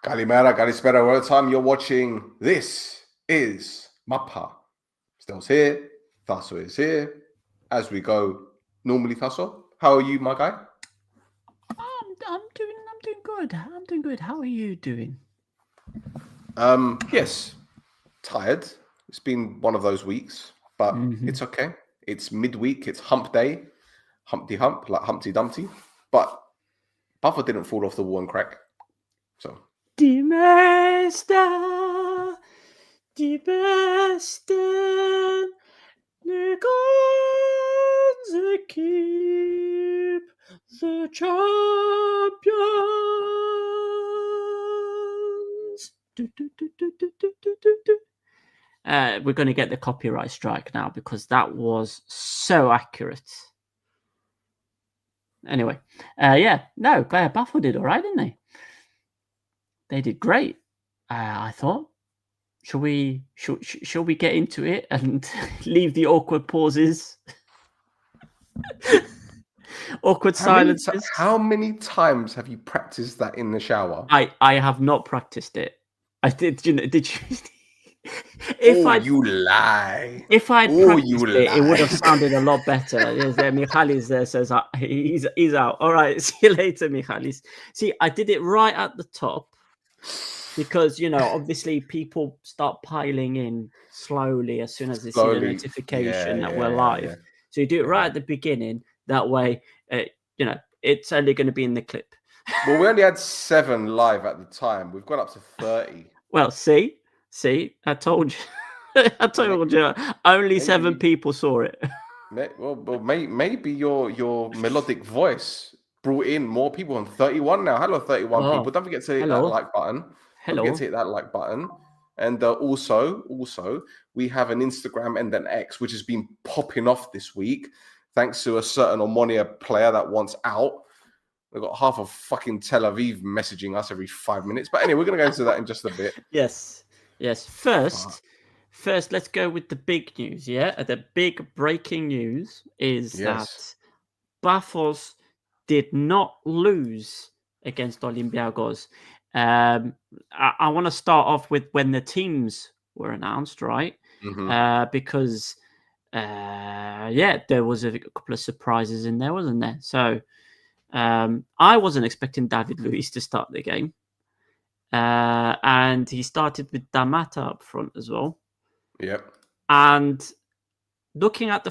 Kalimera, Kalispera, whatever time you're watching, this is Mappa. Stel's here, Thasso is here. As we go, normally Thasso, how are you, my guy? I'm doing good. I'm doing good. How are you doing? Yes, tired. It's been one of those weeks, but it's okay. It's midweek, it's hump day, Humpty Hump, like Humpty Dumpty. But Pafos didn't fall off the wall and crack. So Die Meister, die Besten, die ganze keep the champions. We're going to get the copyright strike now because that was so accurate. Anyway, Buffalo did all right, didn't they? They did great. I thought. Shall we get into it and leave the awkward pauses? Awkward silences. How many times have you practiced that in the shower? I have not practiced it. I did. Did you? You lie. If I'd practiced it would have sounded a lot better. Michalis there says he's out. All right, see you later, Michalis. See, I did it right at the top because obviously people start piling in slowly as soon as they see the notification that we're live. Yeah. So you do it right at the beginning. That way, it's only going to be in the clip. Well, we only had 7 live at the time. We've gone up to 30. Well, see, I told you. I told you. Only 7 people saw it. Well, maybe your melodic voice brought in more people on 31 now. Hello, 31 people. Don't forget to hit that like button. Don't forget to hit that like button. And also, we have an Instagram and an X, which has been popping off this week, thanks to a certain Omania player that wants out. We've got half of fucking Tel Aviv messaging us every 5 minutes. But anyway, we're going to go into that in just a bit. Yes. First, let's go with the big news, yeah? The big breaking news is that Pafos did not lose against Olympiacos. I want to start off with when the teams were announced, right? Because, there was a couple of surprises in there, wasn't there? So I wasn't expecting David Luiz to start the game. And he started with Damata up front as well. Yep. And looking at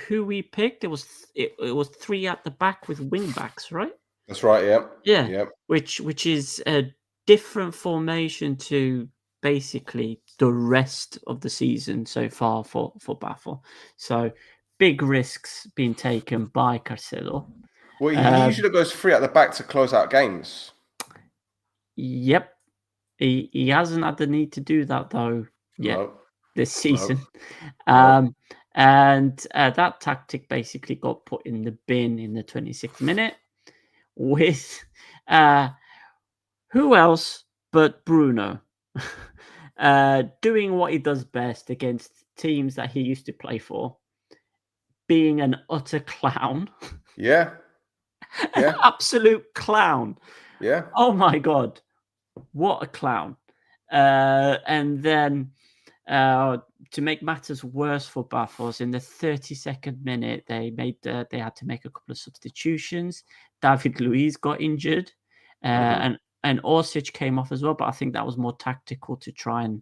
who we picked, it was 3 at the back with wing backs, right? That's right. Yep. Yeah. Yep. Which is a different formation to basically the rest of the season so far for Pafos. So big risks being taken by Carcelo. Well, he usually goes 3 at the back to close out games. Yep. He hasn't had the need to do that though yet this season. And that tactic basically got put in the bin in the 26th minute with who else but Bruno doing what he does best against teams that he used to play for, being an utter clown. Yeah. An absolute clown. Yeah. Oh my God. What a clown. And then to make matters worse for Pafos, in the 32nd minute, they had to make a couple of substitutions. David Luiz got injured, and Orsic came off as well. But I think that was more tactical to try and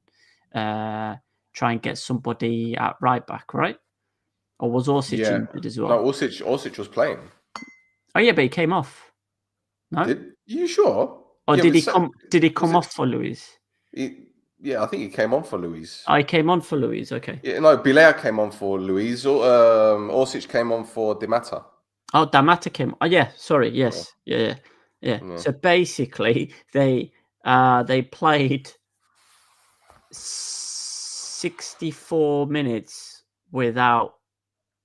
get somebody at right back, right? Or was Orsic injured as well? No, Orsic was playing. Oh yeah, but he came off. No, you sure? Or did he come? Did he come off for Luiz? Yeah, I think he came on for Luiz. I came on for Luiz. Okay. Yeah, no, Bilea came on for Luiz. Orsic came on for Damata. Oh, Damata came. Oh, yeah. Sorry. Yes. Yeah. So basically, they played 64 minutes without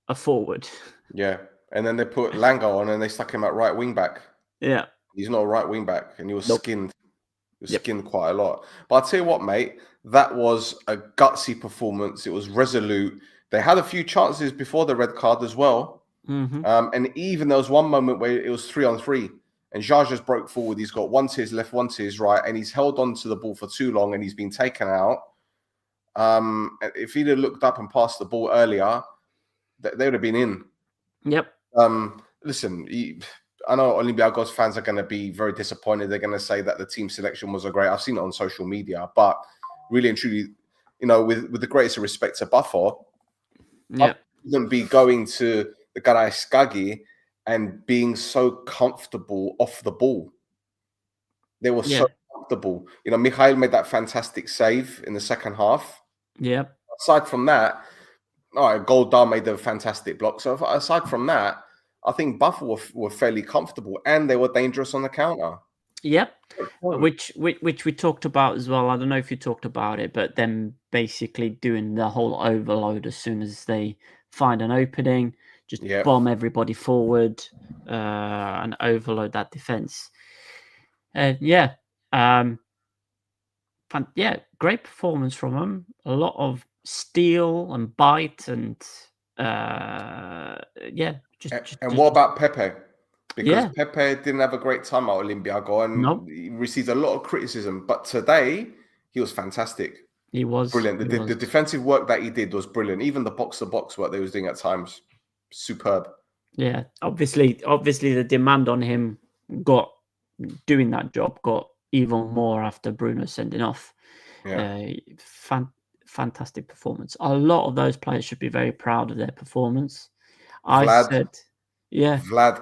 a forward. Yeah, and then they put Lango on and they stuck him at right wing back. Yeah. He's not a right wing back, and he was skinned. He was skinned quite a lot. But I'll tell you what, mate, that was a gutsy performance. It was resolute. They had a few chances before the red card as well. And even there was one moment where it was 3-on-3, and Jar just broke forward. He's got one to his left, one to his right, and he's held on to the ball for too long, and he's been taken out. If he'd have looked up and passed the ball earlier, they would have been in. Yep. Listen, I know Olympiacos fans are going to be very disappointed. They're going to say that the team selection wasn't great. I've seen it on social media, but really and truly, with the greatest respect to Pafos, I wouldn't be going to the Karaiskagi and being so comfortable off the ball. They were so comfortable. Mikhail made that fantastic save in the second half. Yeah. Aside from that, all right, Goldar made a fantastic block. So aside from that, I think Pafos were fairly comfortable, and they were dangerous on the counter. Yep. Which we talked about as well. I don't know if you talked about it, but them basically doing the whole overload as soon as they find an opening, just bomb everybody forward and overload that defense. Great performance from them. A lot of steal and bite and And what about Pepe? Because Pepe didn't have a great time at Olympiacos and he received a lot of criticism. But today, he was fantastic. He was brilliant. The defensive work that he did was brilliant. Even the box-to-box work they was doing at times, superb. Yeah, obviously, the demand on him doing that job got even more after Bruno sending off. Yeah. Fantastic performance. A lot of those players should be very proud of their performance. Vlad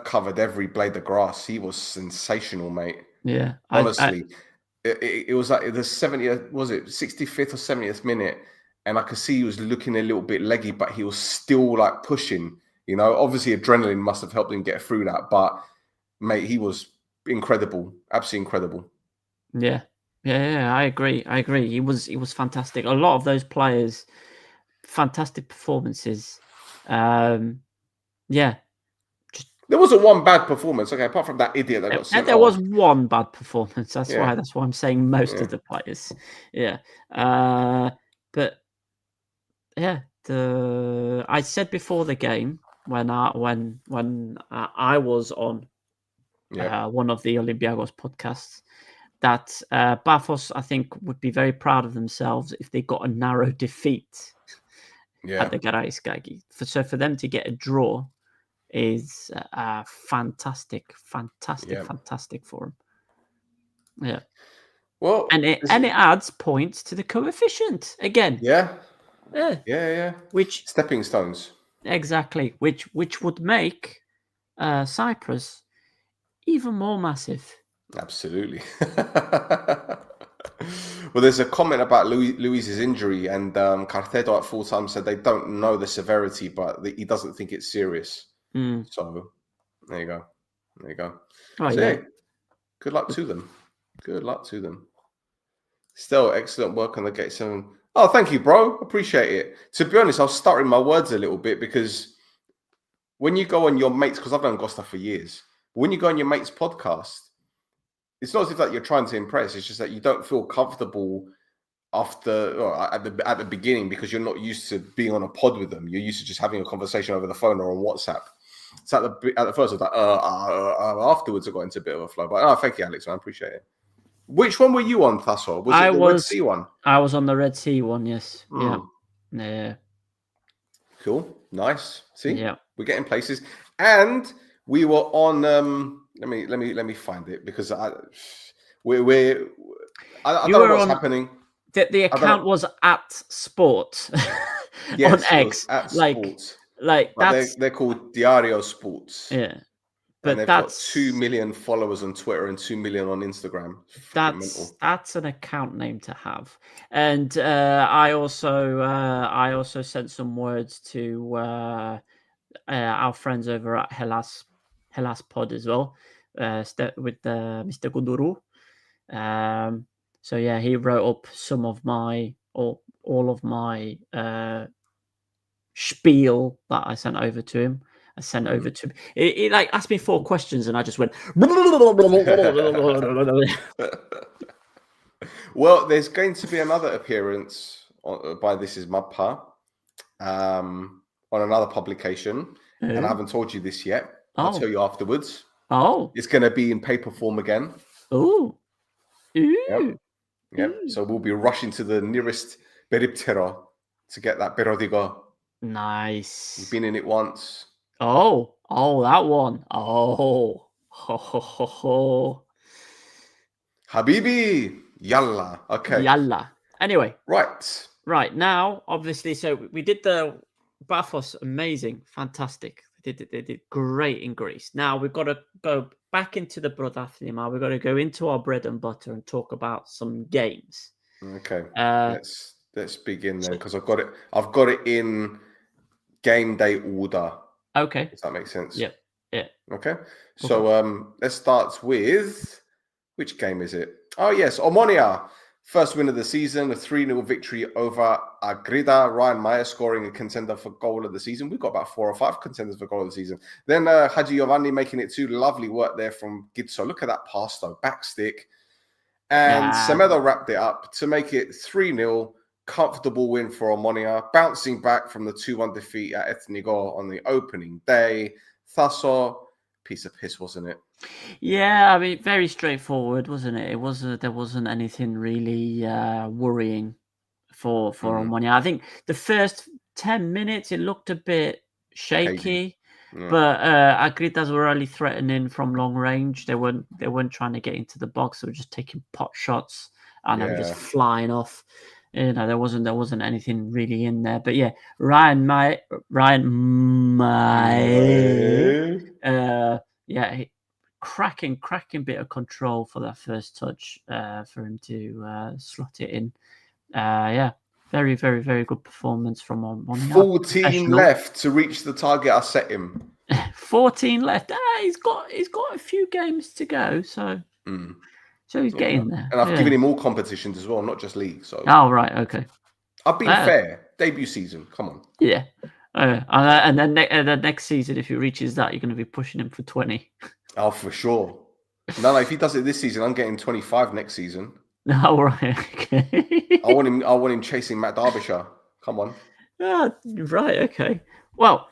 covered every blade of grass. He was sensational, mate. Yeah. Honestly. It was like the 70th, was it 65th or 70th minute? And I could see he was looking a little bit leggy, but he was still like pushing. Obviously adrenaline must have helped him get through that. But mate, he was incredible. Absolutely incredible. Yeah. I agree. He was fantastic. A lot of those players, fantastic performances. There wasn't one bad performance, okay, apart from that idiot that got sent off. There was one bad performance. That's why I'm saying most of the players. Yeah. I said before the game when I was on one of the Olympiacos podcasts that Pafos, I think, would be very proud of themselves if they got a narrow defeat at the Karaiskagi. So for them to get a draw is fantastic for him. Yeah. Well, and it adds points to the coefficient again. Yeah. Which stepping stones. Exactly. Which would make Cyprus even more massive. Absolutely. Well, there's a comment about Luis's injury, and Carcedo at full time said they don't know the severity, but he doesn't think it's serious. So there you go. Oh, good luck to them. Still excellent work on the Gate 7. Oh, thank you, bro. Appreciate it. To be honest, I was stuttering my words a little bit because when you go on your mates, because I've done Gosta for years, when you go on your mate's podcast, it's not as if that you're trying to impress. It's just that you don't feel comfortable at the beginning because you're not used to being on a pod with them. You're used to just having a conversation over the phone or on WhatsApp. So at the first, I was like, afterwards, I got into a bit of a flow. But thank you, Alex. I appreciate it. Which one were you on, Tasso? Was it the Red Sea one? I was on the Red Sea one, yes. Yeah. Cool. Nice. See? Yeah. We're getting places. And we were on let me find it because I don't know what's happening. The account was at Sport on X. At Sports. They're called Diario Sports. Yeah. But they've got 2 million followers on Twitter and 2 million on Instagram. That's an account name to have. And I also sent some words to our friends over at Hellas Pod as well, with Mr. Guduru. So yeah, he wrote up some of my all of my spiel that I sent over to him. He like asked me 4 questions and I just went. Well, there's going to be another appearance by This Is Mappa on another publication, and I haven't told you this yet. I'll tell you afterwards. Oh. It's going to be in paper form again. Ooh. Yep. So we'll be rushing to the nearest Beriptero to get that Berodigo. Nice. You've been in it once. Oh, that one. Oh. Ho, ho, ho, ho. Habibi. Yalla. Okay. Yalla. Anyway. Right. Now, obviously, so we did the Pafos, amazing, fantastic. They did great in Greece. Now we've got to go back into the Protathlima. We've got to go into our bread and butter and talk about some games. Okay. Let's begin then, because I've got it in game day order. Okay. Does that make sense? Yep. Yeah. Okay. So let's start with, which game is it? Oh yes, Omania. First win of the season, a 3-0 victory over Agrida. Ryan Meyer scoring a contender for goal of the season. We've got about 4 or 5 contenders for goal of the season. Then Haji Giovanni making it 2. Lovely work there from Gitso. Look at that pass though, back stick. And Semedo wrapped it up to make it 3-0. Comfortable win for Omania, bouncing back from the 2-1 defeat at Ethnigor on the opening day. Thasso, piece of piss, wasn't it? Yeah, I mean, very straightforward, wasn't it? There wasn't anything really worrying for Omania. I think the first 10 minutes it looked a bit shaky, but Agridas were really threatening from long range. They weren't trying to get into the box. They were just taking pot shots and they were just flying off. You know, there wasn't anything really in there. But yeah, Ryan Meyer, cracking bit of control for that first touch for him to slot it in. Very, very, very good performance from Omania. 14 left to reach the target I set him. 14 left. He's got a few games to go, so so he's getting there. And I've given him all competitions as well, not just league. So right, okay. I've been fair. Debut season, come on. Yeah. And then the next season, if he reaches that, you're going to be pushing him for 20. Oh, for sure. No, if he does it this season, I'm getting 25 next season. Oh, right. Okay. I want him chasing Matt Derbyshire. Come on. Right. Okay. Well,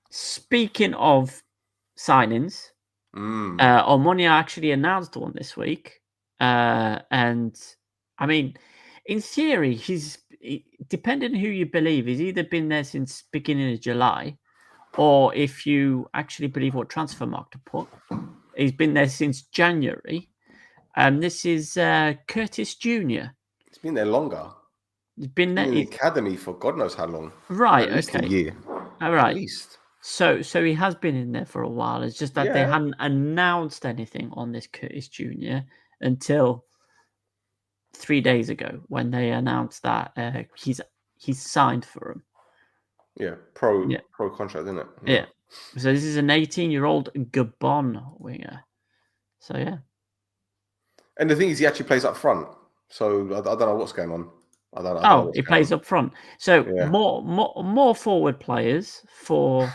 speaking of signings, Omania actually announced one this week, and I mean, in theory, depending on who you believe, he's either been there since beginning of July, or if you actually believe what Transfermarkt put, he's been there since January. And this is Curtis Jr. He's been there longer. He's been there in the academy for God knows how long. Right. At least okay. a year. All right. At least. So he has been in there for a while. It's just that they hadn't announced anything on this Curtis Jr. until 3 days ago when they announced that he's signed for him. Yeah, pro contract, isn't it? Yeah. So this is an 18-year-old Gabon winger. So yeah. And the thing is, he actually plays up front. So I don't know what's going on. I don't know he plays up front. So more forward players for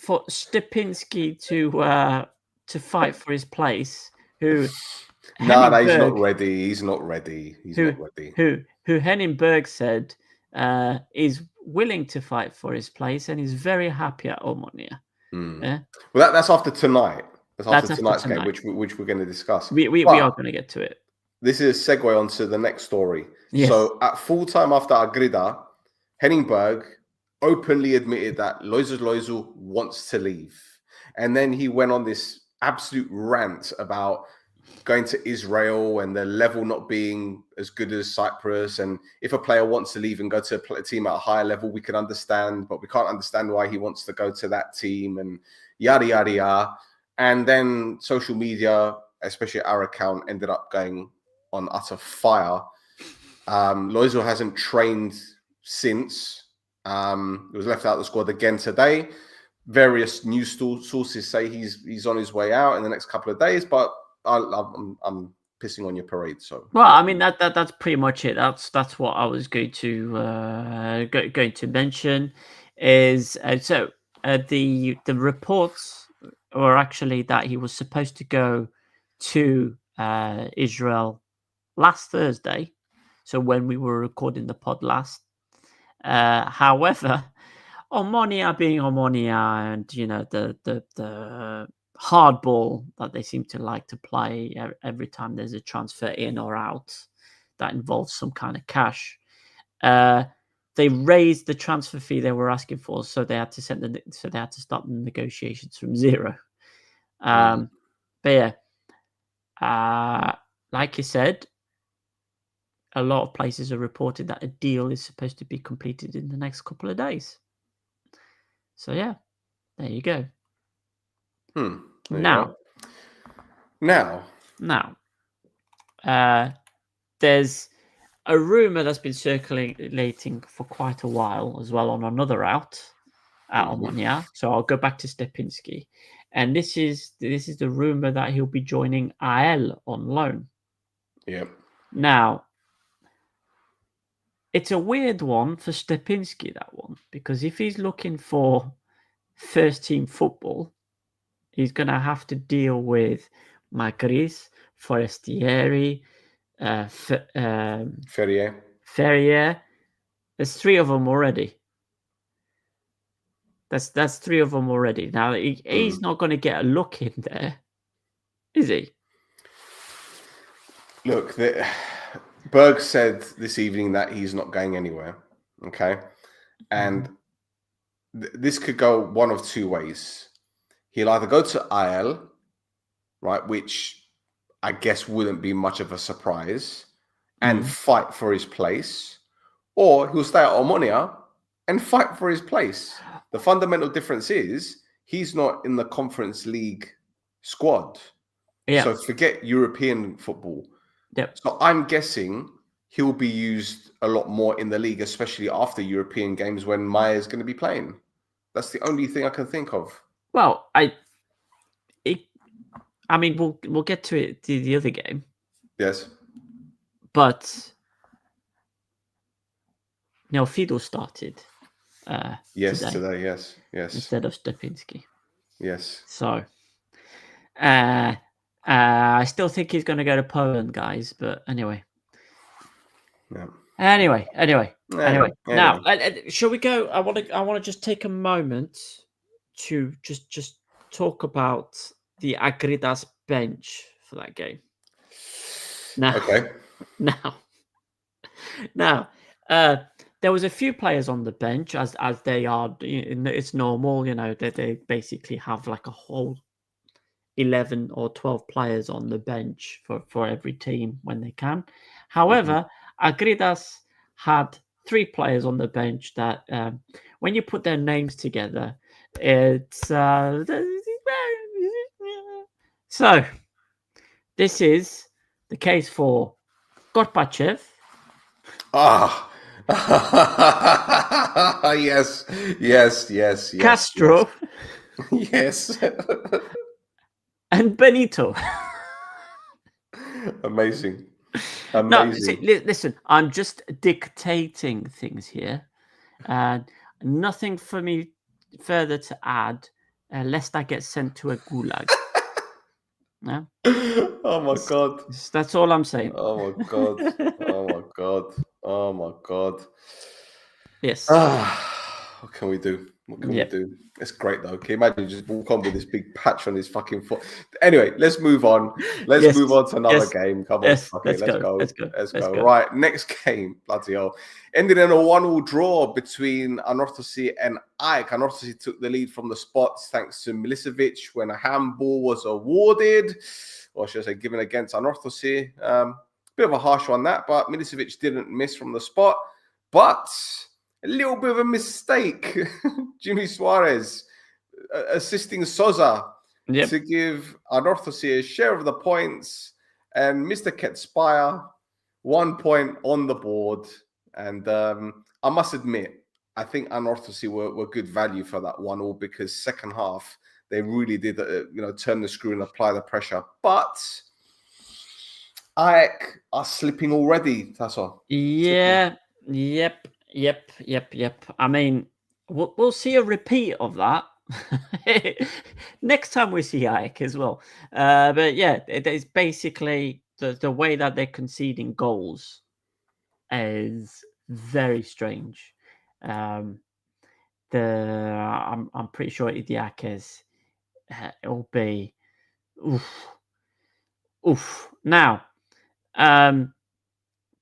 Stepinski to fight for his place. Who? No, he's not ready. He's not ready. Who Henningberg said is willing to fight for his place and is very happy at Omania. Yeah? Well, that's after tonight. That's after tonight's game, which we're going to discuss. We are going to get to it. This is a segue onto the next story. Yes. So at full time after Agrida, Henningberg openly admitted that Loizu wants to leave. And then he went on this absolute rant about going to Israel and the level not being as good as Cyprus. And if a player wants to leave and go to a team at a higher level, we can understand, but we can't understand why he wants to go to that team and yada, yada, yada. And then social media, especially our account, ended up going on utter fire. Loizu hasn't trained since. He was left out of the squad again today. Various news sources say he's on his way out in the next couple of days, but I'm pissing on your parade. So well, I mean that's pretty much it. That's what I was going to mention. Is the reports were actually that he was supposed to go to Israel last Thursday. So when we were recording the pod last, however, Omania being Omania, and the hardball that they seem to like to play every time there's a transfer in or out that involves some kind of cash. They raised the transfer fee they were asking for, so they had to start the negotiations from zero. But yeah, like you said, a lot of places are reported that a deal is supposed to be completed in the next couple of days. So yeah, there you go. Now, there's a rumor that's been circulating for quite a while as well on another route at Omania. So I'll go back to Stepinski, and this is the rumor that he'll be joining AL on loan. Yep. Now, it's a weird one for Stepinski, that one, because if he's looking for first team football, he's going to have to deal with Magris, Forestieri, Ferrier. There's three of them already. That's three of them already. Now, he's not going to get a look in there, is he? Look, Berg said this evening that he's not going anywhere. Okay. And this could go one of two ways. He'll either go to IL, right, which I guess wouldn't be much of a surprise, and fight for his place, or he'll stay at Omania and fight for his place. The fundamental difference is he's not in the Conference League squad. Yeah. So forget European football. Yep. So I'm guessing he'll be used a lot more in the league, especially after European games when Maya's going to be playing. That's the only thing I can think of. Well, I mean, we'll get to it, the other game. Yes. But Fido started. Yes, today. Yes. Instead of Stepinski. Yes. So, I still think he's going to go to Poland, guys. But anyway. Yeah. Anyway. Now, shall we go? I want to just take a moment to just talk about the Agrida's bench for that game. Now, Now, there was a few players on the bench, as they are. It's normal, that they basically have like a whole 11 or 12 players on the bench for every team when they can. However, Agridas had 3 players on the bench that, when you put their names together, it's so. This is the case for Gorbachev. Yes. Castro. Yes. And Benito. Amazing. No, listen, I'm just dictating things here. Nothing for me further to add, lest I get sent to a gulag. No? Oh my God. That's all I'm saying. Oh my God. Yes. What can we do? We do? It's great though. Can you imagine just walk on with this big patch on his fucking foot? Anyway, let's move on. Let's move on to another game. Come on, let's go. Right, next game. Bloody hell. Ended in a 1-1 draw between Anortosi and Ike. Anortosi took the lead from the spots thanks to Milicevic when a handball was awarded, or should I say given against Anortosi. Bit of a harsh one that, but Milicevic didn't miss from the spot. But a little bit of a mistake. Jimmy Suarez assisting Sosa to give Anortosi a share of the points, and Mr. Ketspire 1 point on the board. And I must admit, I think Anortosi were good value for that 1-1 because second half they really did, turn the screw and apply the pressure. But Ike are slipping already. That's all. Yeah. Yep. I mean, we'll see a repeat of that next time we see Ike as well. But yeah, it's basically the way that they're conceding goals is very strange. I'm pretty sure Idiakes it'll be oof. Now,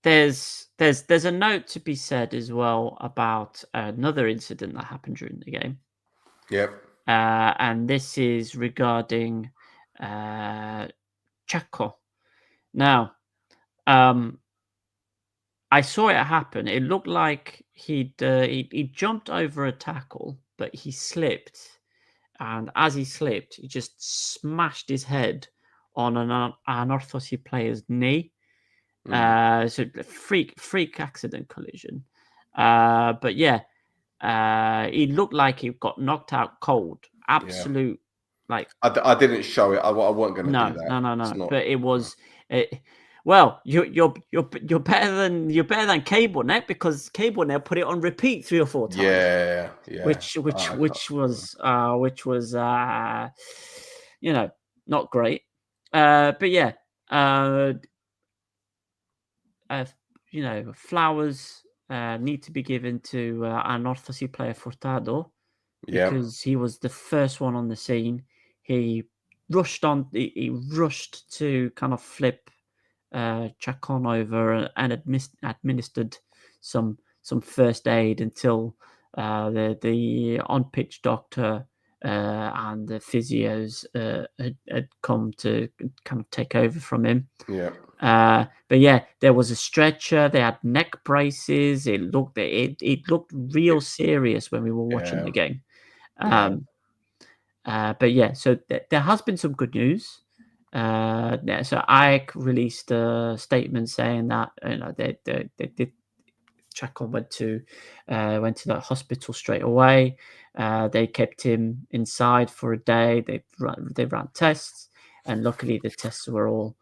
there's a note to be said as well about another incident that happened during the game. Yep. And this is regarding Chaco. Now, I saw it happen. It looked like he jumped over a tackle, but he slipped, and as he slipped, he just smashed his head on an Anortosi player's knee. So freak accident collision. But yeah, he looked like he got knocked out cold. Absolute, like I didn't show it. I wasn't going to do that. No. But it was. Well, you're better than CableNet, because CableNet put it on repeat 3 or 4 times. Yeah. Which was not great. But yeah, flowers need to be given to an Anortosi player, Furtado, because he was the first one on the scene. He rushed to kind of flip Chacon over and administered some first aid until the on-pitch doctor and the physios had come to kind of take over from him. But yeah, there was a stretcher. They had neck braces. It looked real serious when we were watching the game. But yeah, so there has been some good news. So AEK released a statement saying that they did. Chacon went to the hospital straight away. They kept him inside for a day. They ran tests, and luckily the tests were all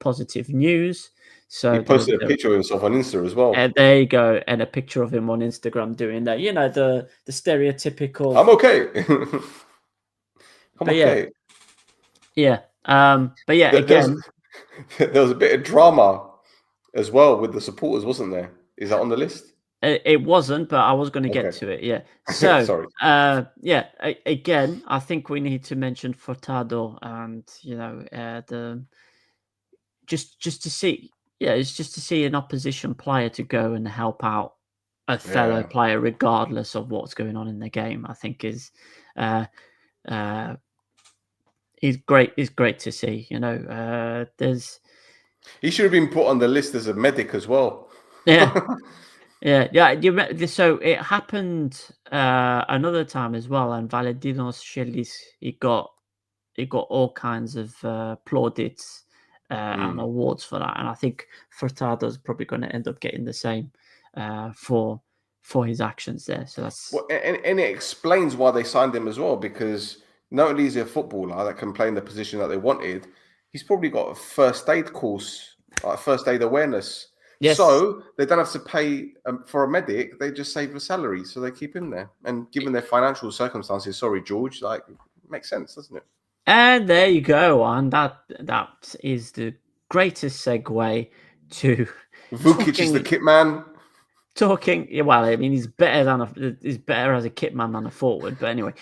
positive news. So he posted a picture of himself on Insta as well. And there you go, and a picture of him on Instagram doing that. The stereotypical. I'm okay. Okay. Yeah. But yeah, again, there was a bit of drama as well with the supporters, wasn't there? Is that on the list? It wasn't, but I was going to get to it. Yeah. So, sorry. Again, I think we need to mention Furtado, and just to see, it's just to see an opposition player to go and help out a fellow player, regardless of what's going on in the game. I think is great. Is great to see. He should have been put on the list as a medic as well. Yeah. So it happened another time as well, and Valentinos Shelis, he got all kinds of plaudits and awards for that, and I think Furtado's probably going to end up getting the same for his actions there. So that's and it explains why they signed him as well, because not only is he a footballer that can play in the position that they wanted, he's probably got a first aid course, like first aid awareness. Yes. So they don't have to pay for a medic; they just save the salary, so they keep him there. And given their financial circumstances, sorry, George, like makes sense, doesn't it? And there you go, and that is the greatest segue to Vukic is the kit man. Talking, well, I mean, he's better as a kit man than a forward. But anyway,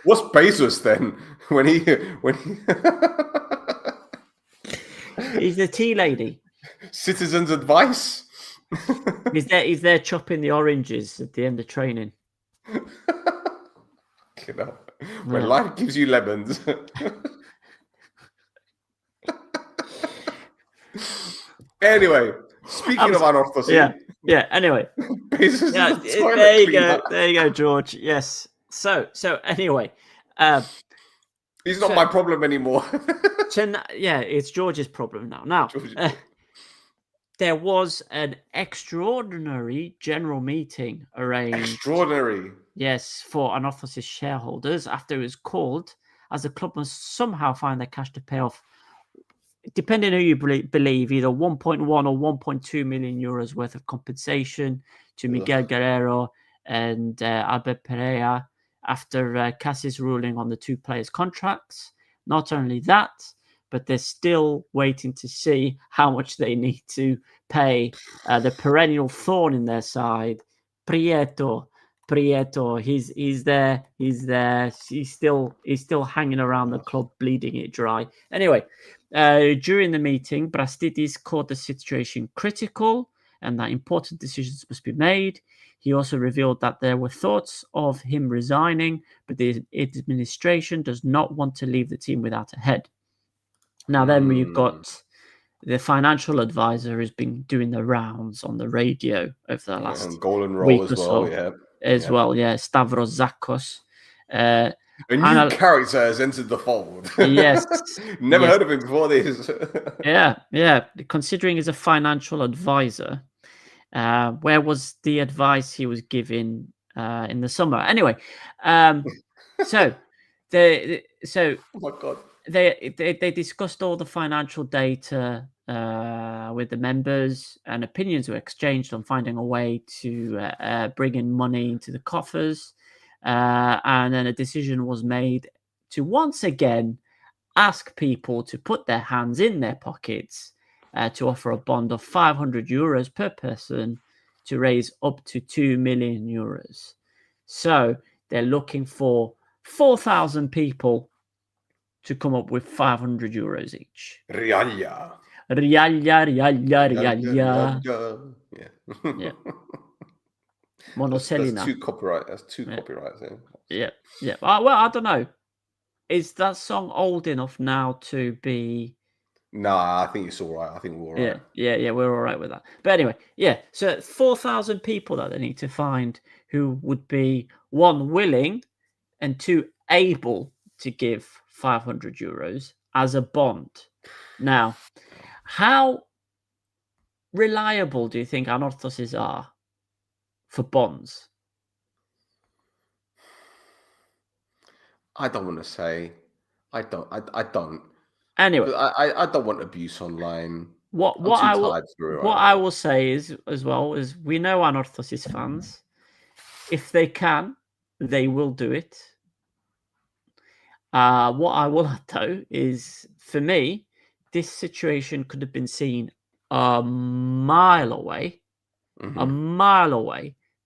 what's Bezos then? When he he's the tea lady. Citizens' advice. He's there chopping the oranges at the end of training. When life gives you lemons. Anyway, speaking of Anortosi. Yeah. Anyway, there you go. There you go, George. Yes. So anyway, he's not my problem anymore. It's George's problem now. Now, there was an extraordinary general meeting arranged. Extraordinary. Yes, for Anorthosis shareholders after it was called, as the club must somehow find the cash to pay off, depending on who you believe, either 1.1 or 1.2 million euros worth of compensation to Miguel Guerrero and Albert Pereira after CAS's ruling on the two players' contracts. Not only that, but they're still waiting to see how much they need to pay the perennial thorn in their side, Prieto, Prieto, he's there. He's still hanging around the club, bleeding it dry. Anyway, during the meeting, Brastidis called the situation critical and that important decisions must be made. He also revealed that there were thoughts of him resigning, but the administration does not want to leave the team without a head. Now, then we've got the financial advisor has been doing the rounds on the radio over the last week or so. Stavros Zakos. A new character has entered the fold. Yes. Never heard of him before this. Yeah. Considering he's a financial advisor, where was the advice he was giving in the summer? Anyway, so oh my God. They discussed all the financial data with the members, and opinions were exchanged on finding a way to bring in money into the coffers. And then a decision was made to once again ask people to put their hands in their pockets to offer a bond of 500 euros per person to raise up to 2 million euros. So they're looking for 4,000 people to come up with 500 euros each. Riallia. Yeah. Monoselina. That's two copyrights. Yeah. Well, I don't know. Is that song old enough now to be? Nah, I think it's all right. I think we're all right. Yeah, we're all right with that. But anyway, so 4,000 people that they need to find who would be, one, willing, and two, able to give 500 euros as a bond. Now, how reliable do you think Anortosis are for bonds? I don't want to say. I don't. Anyway, but I don't want abuse online. What I will say is, as well, is we know Anortosis fans. If they can, they will do it. What I will add, though, is for me, this situation could have been seen a mile away,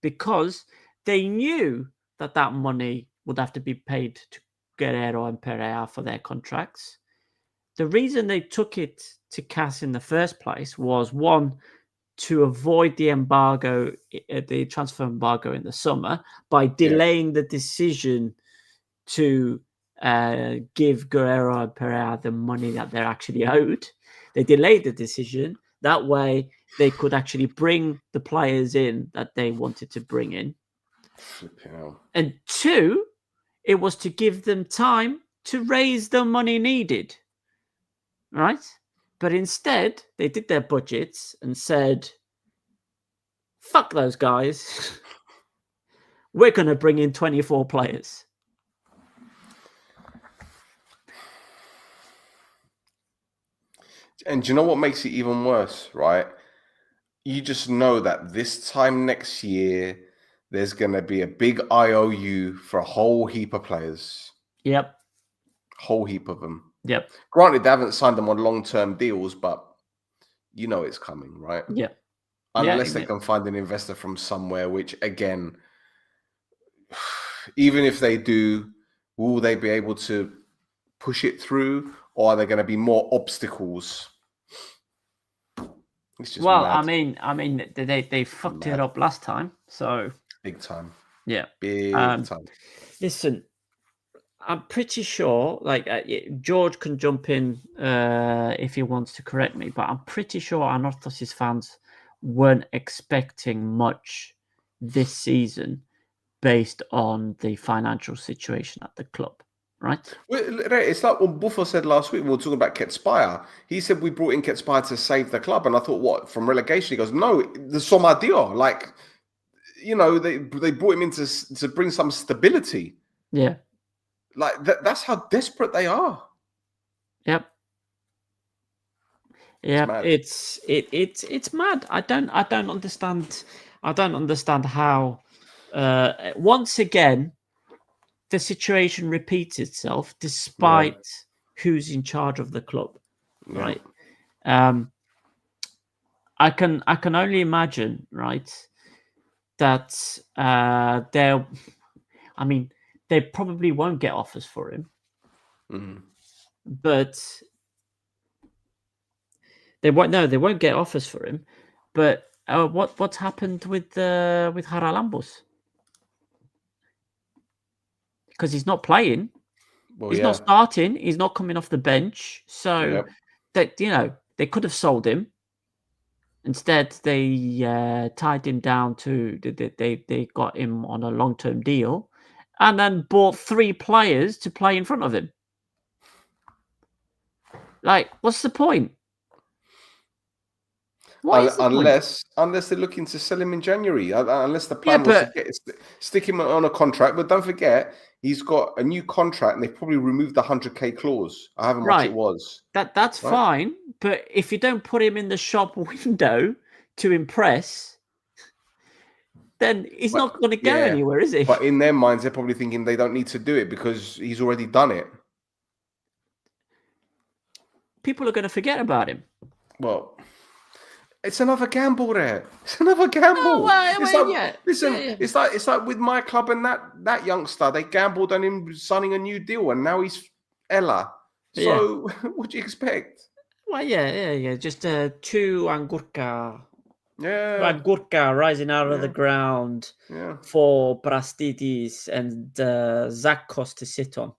because they knew that money would have to be paid to Guerrero and Perea for their contracts. The reason they took it to CAS in the first place was, one, to avoid the embargo, the transfer embargo in the summer, by delaying the decision to give Guerrero and Perea the money that they're actually owed. They delayed the decision. That way, they could actually bring the players in that they wanted to bring in. And two, it was to give them time to raise the money needed. Right? But instead, they did their budgets and said, fuck those guys. We're going to bring in 24 players. And do you know what makes it even worse, right? You just know that this time next year, there's going to be a big IOU for a whole heap of players. Yep. Whole heap of them. Yep. Granted, they haven't signed them on long-term deals, but you know it's coming, right? Yep. Unless they can find an investor from somewhere, which, again, even if they do, will they be able to push it through, or are there going to be more obstacles? It's just mad. I mean, they fucked it up last time, so big time. Yeah, big time. Listen, I'm pretty sure, George can jump in if he wants to correct me, but I'm pretty sure Anortosis fans weren't expecting much this season based on the financial situation at the club, right? It's like what Buffo said last week. We were talking about Ketspire. He said we brought in Ketspire to save the club, and I thought, what, from relegation? He goes, no, the Somadio. They brought him in to bring some stability. Yeah. That's how desperate they are. Yep. Yeah, it's mad. I don't understand. I don't understand how. Once again, the situation repeats itself despite who's in charge of the club, right? I can only imagine, right? that they probably won't get offers for him, but they won't get offers for him. But what's happened with Haralambos? Because he's not playing. Well, he's not starting. He's not coming off the bench. So that they could have sold him. Instead, they tied him down to they got him on a long-term deal, and then bought 3 players to play in front of him. Like, what's the point? Unless they're looking to sell him in January, unless the plan was to stick him on a contract. But don't forget, he's got a new contract, and they've probably removed the 100K clause. I haven't what it was. That's fine, but if you don't put him in the shop window to impress, then he's not going to go anywhere, is he? But in their minds, they're probably thinking they don't need to do it because he's already done it. People are going to forget about him. Well, it's another gamble there. It's another gamble. It's like with my club and that youngster. They gambled on him signing a new deal, and now he's Ella. So what do you expect? Well, just 2 Angurka. Yeah. Angurka rising out of the ground for Brastidis and Zakos to sit on.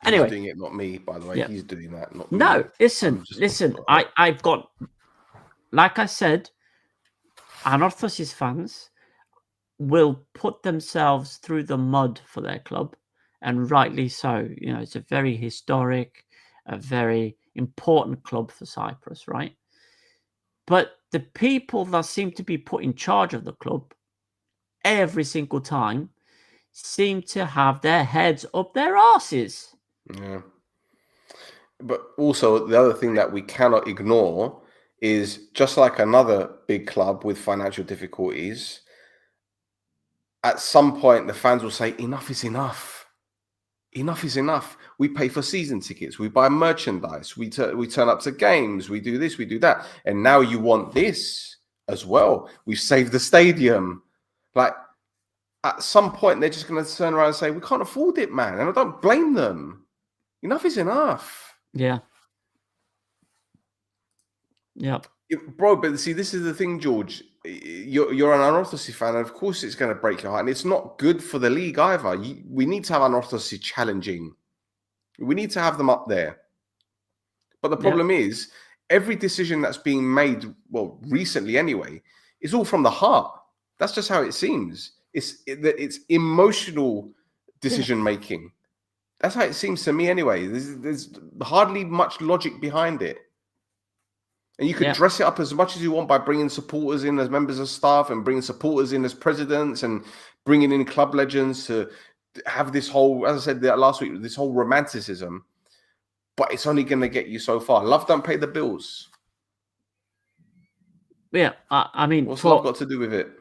Anyway, he's doing it, not me, by the way. He's doing that, not me. No, listen. I've got, like I said, Anortosis fans will put themselves through the mud for their club, and rightly so. It's a very historic, a very important club for Cyprus, right? But the people that seem to be put in charge of the club every single time seem to have their heads up their arses. Yeah. But also, the other thing that we cannot ignore is, just like another big club with financial difficulties, at some point the fans will say, enough is enough. Enough is enough. We pay for season tickets. We buy merchandise. We turn up to games. We do this. We do that. And now you want this as well. We've saved the stadium. Like, at some point, they're just going to turn around and say, we can't afford it, man. And I don't blame them. Enough is enough. Yeah. Bro, but see, this is the thing, George. You're an Anortosi fan, and of course it's going to break your heart. And it's not good for the league either. We need to have Anortosi challenging. We need to have them up there. But the problem is, every decision that's being made, well, recently anyway, is all from the heart. That's just how it seems. It's emotional decision-making. That's how it seems to me anyway. There's hardly much logic behind it. And you could dress it up as much as you want by bringing supporters in as members of staff and bringing supporters in as presidents and bringing in club legends to have this whole, as I said last week, this whole romanticism. But it's only going to get you so far. Love don't pay the bills. Yeah, I mean... What's love got to do with it?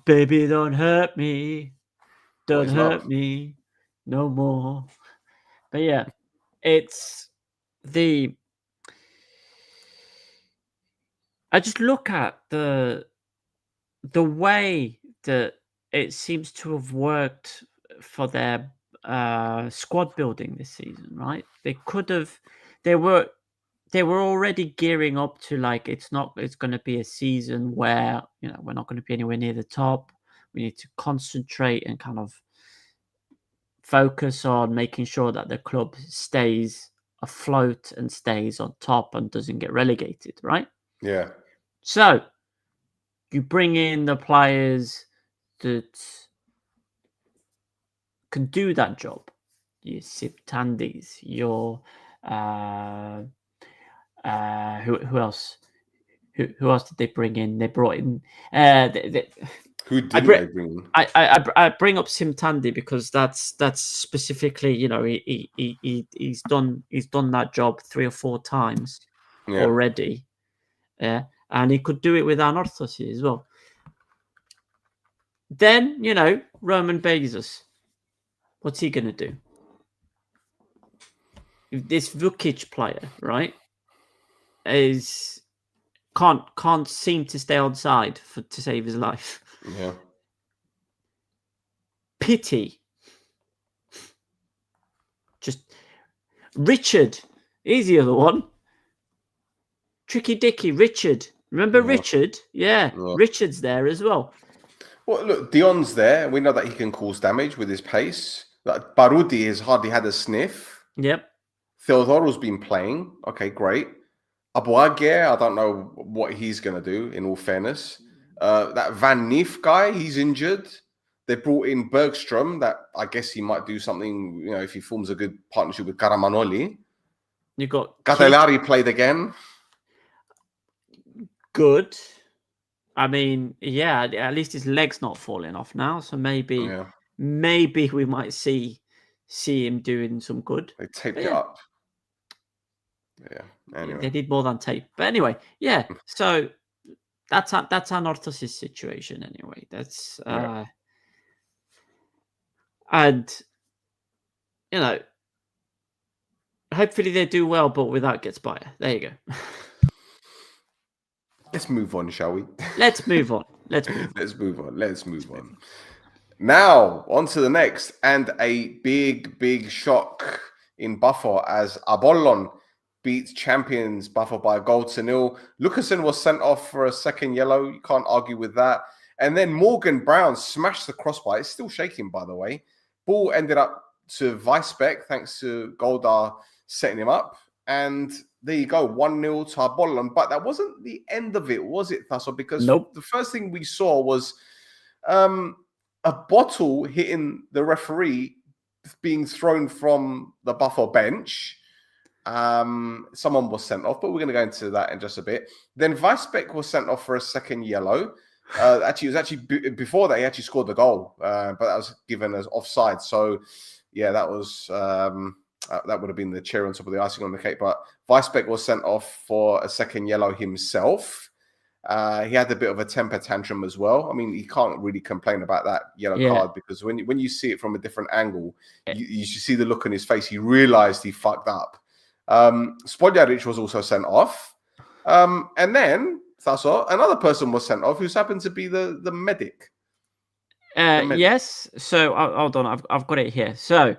Baby, don't hurt me. Don't hurt me no more. But yeah, it's I just look at the way that it seems to have worked for their squad building this season, right? They were already gearing up to, like, it's going to be a season where, we're not going to be anywhere near the top. We need to concentrate and kind of focus on making sure that the club stays afloat and stays on top and doesn't get relegated, right? Yeah. So you bring in the players that can do that job. Your Siptandis, your who else? Who else did they bring in? They brought in who did they bring in? I bring up Simtandi because that's specifically, he's done that job 3 or 4 times already. Yeah, and he could do it with Anortosi as well. Then, Roman Bezos, what's he gonna do? this Vukic player, right, can't seem to stay on side to save his life. Yeah. Pity. Just Richard. He's the other one. Tricky Dicky, Richard. Remember Richard? Yeah, Richard's there as well. Well, look, Dion's there. We know that he can cause damage with his pace. Like, Barudi has hardly had a sniff. Yep. Theodoro's been playing. Okay, great. Abuagier, I don't know what he's going to do, in all fairness. That Van Neef guy, he's injured. They brought in Bergstrom. That I guess he might do something, if he forms a good partnership with Caramanoli. You got Catellari played again. Good. I mean, yeah, at least his leg's not falling off now. So maybe we might see him doing some good. They taped it up. Yeah. Anyway. They did more than tape. But anyway, yeah. So that's Anortosi's situation anyway. That's and hopefully they do well, but without Getspire. There you go. Let's move on, shall we? Let's move on. Let's move on. Now, on to the next, and a big shock in Buffer as Abolon beats champions Buffer by a goal to 0. Lucasen was sent off for a second yellow. You can't argue with that. And then Morgan Brown smashed the crossbar. It's still shaking, by the way. Ball ended up to Weisbeck, thanks to Goldar setting him up. And there you go, 1-0 to Abolon. But that wasn't the end of it, was it, Thasso? Because the first thing we saw was a bottle hitting the referee being thrown from the Buffer bench. Someone was sent off, but we're going to go into that in just a bit. Then Weisbeck was sent off for a second yellow. Before that, he actually scored the goal, but that was given as offside. So, yeah, that was that would have been the cherry on top of the icing on the cake. But Weisbeck was sent off for a second yellow himself. He had a bit of a temper tantrum as well. I mean, he can't really complain about that yellow card because when you see it from a different angle, you should see the look on his face. He realized he fucked up. Spoljaric was also sent off. And then, Thasso, another person was sent off who's happened to be the medic. Yes. So, hold on. I've got it here. So,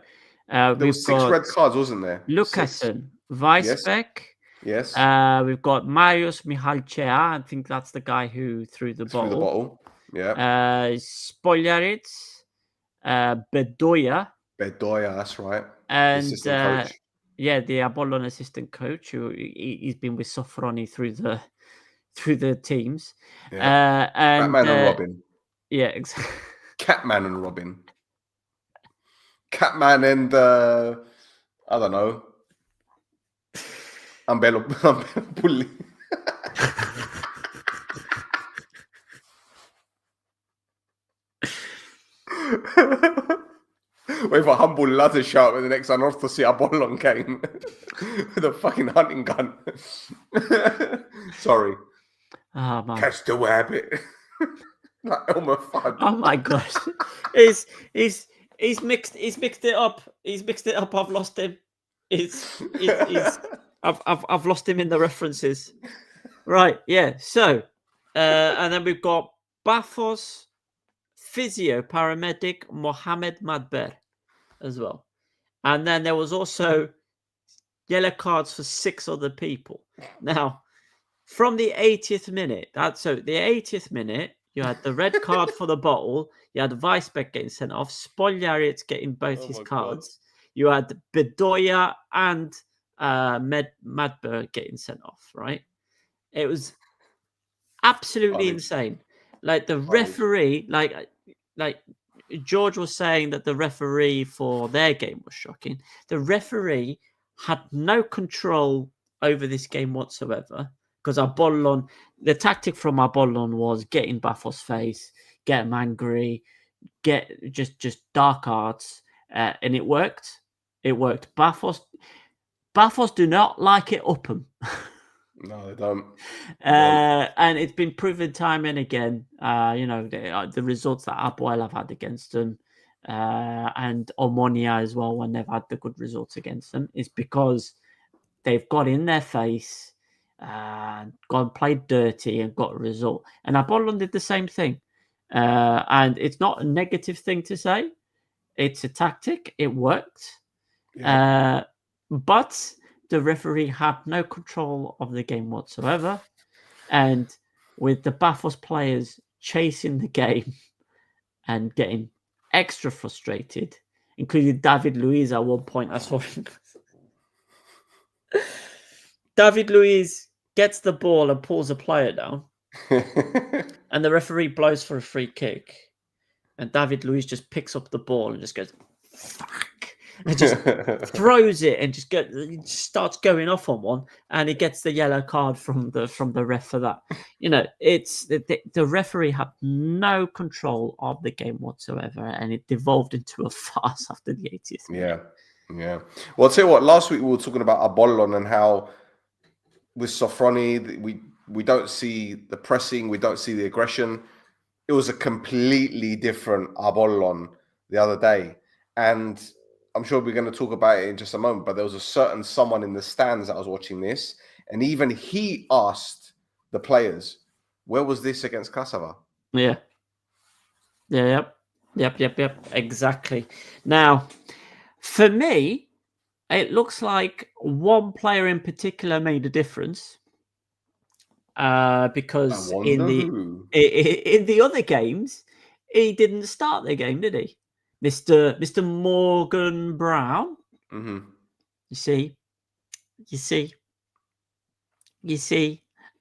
there was 6 red cards, wasn't there? Lucasen, Weisbeck. Yes. We've got Marius Mihalcea. I think that's the guy who threw the bottle. Yeah. Spoljaric, Bedoya. Bedoya, that's right. And the Abolon assistant coach, who he's been with Sofroni through the teams. Yeah. And Batman and Robin. Yeah, exactly. Catman and Robin. Catman and I don't know. Ambello Bully. Wait for Humble Lad to shout when the next Anortosi Abolon came with a fucking hunting gun. Sorry. Oh, man. Catch the rabbit. Like Elmer Fudd. Oh my god. He's mixed it up. He's mixed it up. I've lost him. I've lost him in the references. Right, yeah. So and then we've got Pafos, physio, paramedic, Mohamed Madber as well. And then there was also yellow cards for 6 other people. Now, from the 80th minute, the 80th minute, you had the red card for the bottle. You had Weisbeck getting sent off. Spoljaric getting both his cards. God. You had Bedoya and Madber getting sent off, right? It was absolutely insane. Like the referee, like George was saying that the referee for their game was shocking. The referee had no control over this game whatsoever. Because Abolon, the tactic from Abolon was get in Pafos' face, get him angry, get just dark arts, and it worked. It worked. Pafos do not like it up them. No, they don't. And it's been proven time and again. The results that Abwell have had against them. and Omania as well when they've had the good results against them, is because they've got in their face, gone played dirty and got a result. And Abolon did the same thing. And it's not a negative thing to say. It's a tactic. It worked. Yeah. But the referee had no control of the game whatsoever. And with the Pafos players chasing the game and getting extra frustrated, including David Luiz at one point, I saw him. David Luiz gets the ball and pulls a player down. And the referee blows for a free kick. And David Luiz just picks up the ball and just goes, fuck. And just throws it and just starts going off on one. And he gets the yellow card from the ref for that. It's the referee had no control of the game whatsoever. And it devolved into a farce after the 80th minute. Yeah. Well, I'll tell you what, last week we were talking about Abolon and how with Sofroni, we don't see the pressing, we don't see the aggression. It was a completely different Abolon the other day. And I'm sure we're going to talk about it in just a moment, but there was a certain someone in the stands that was watching this, and even he asked the players, where was this against Grassava? Yeah. Yep. Exactly. Now, for me, it looks like one player in particular made a difference. Because in the other games, he didn't start the game, did he? Mr. Morgan Brown. Mm-hmm. You see.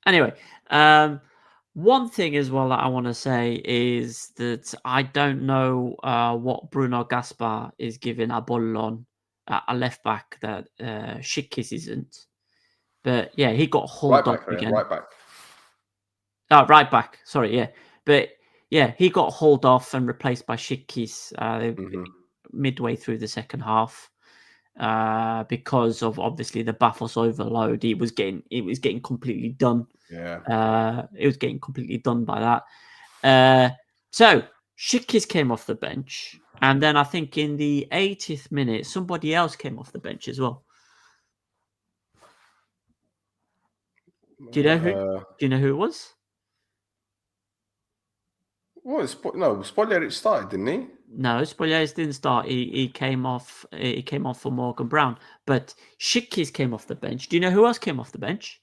Anyway, one thing as well that I want to say is that I don't know what Bruno Gaspar is giving Abolon a left back that Shikis isn't. But yeah, he got hauled up again. Right back. Oh, right back. Sorry, yeah. But yeah, he got hauled off and replaced by Shikis midway through the second half because of obviously the Pafos overload. It was getting completely done. Yeah. It was getting completely done by that. So Shikis came off the bench, and then I think in the 80th minute, somebody else came off the bench as well. Do you know who it was? Well, Spogliaric started, didn't he? No, Spogliaric didn't start. He came off. He came off for Morgan Brown, but Shikis came off the bench. Do you know who else came off the bench?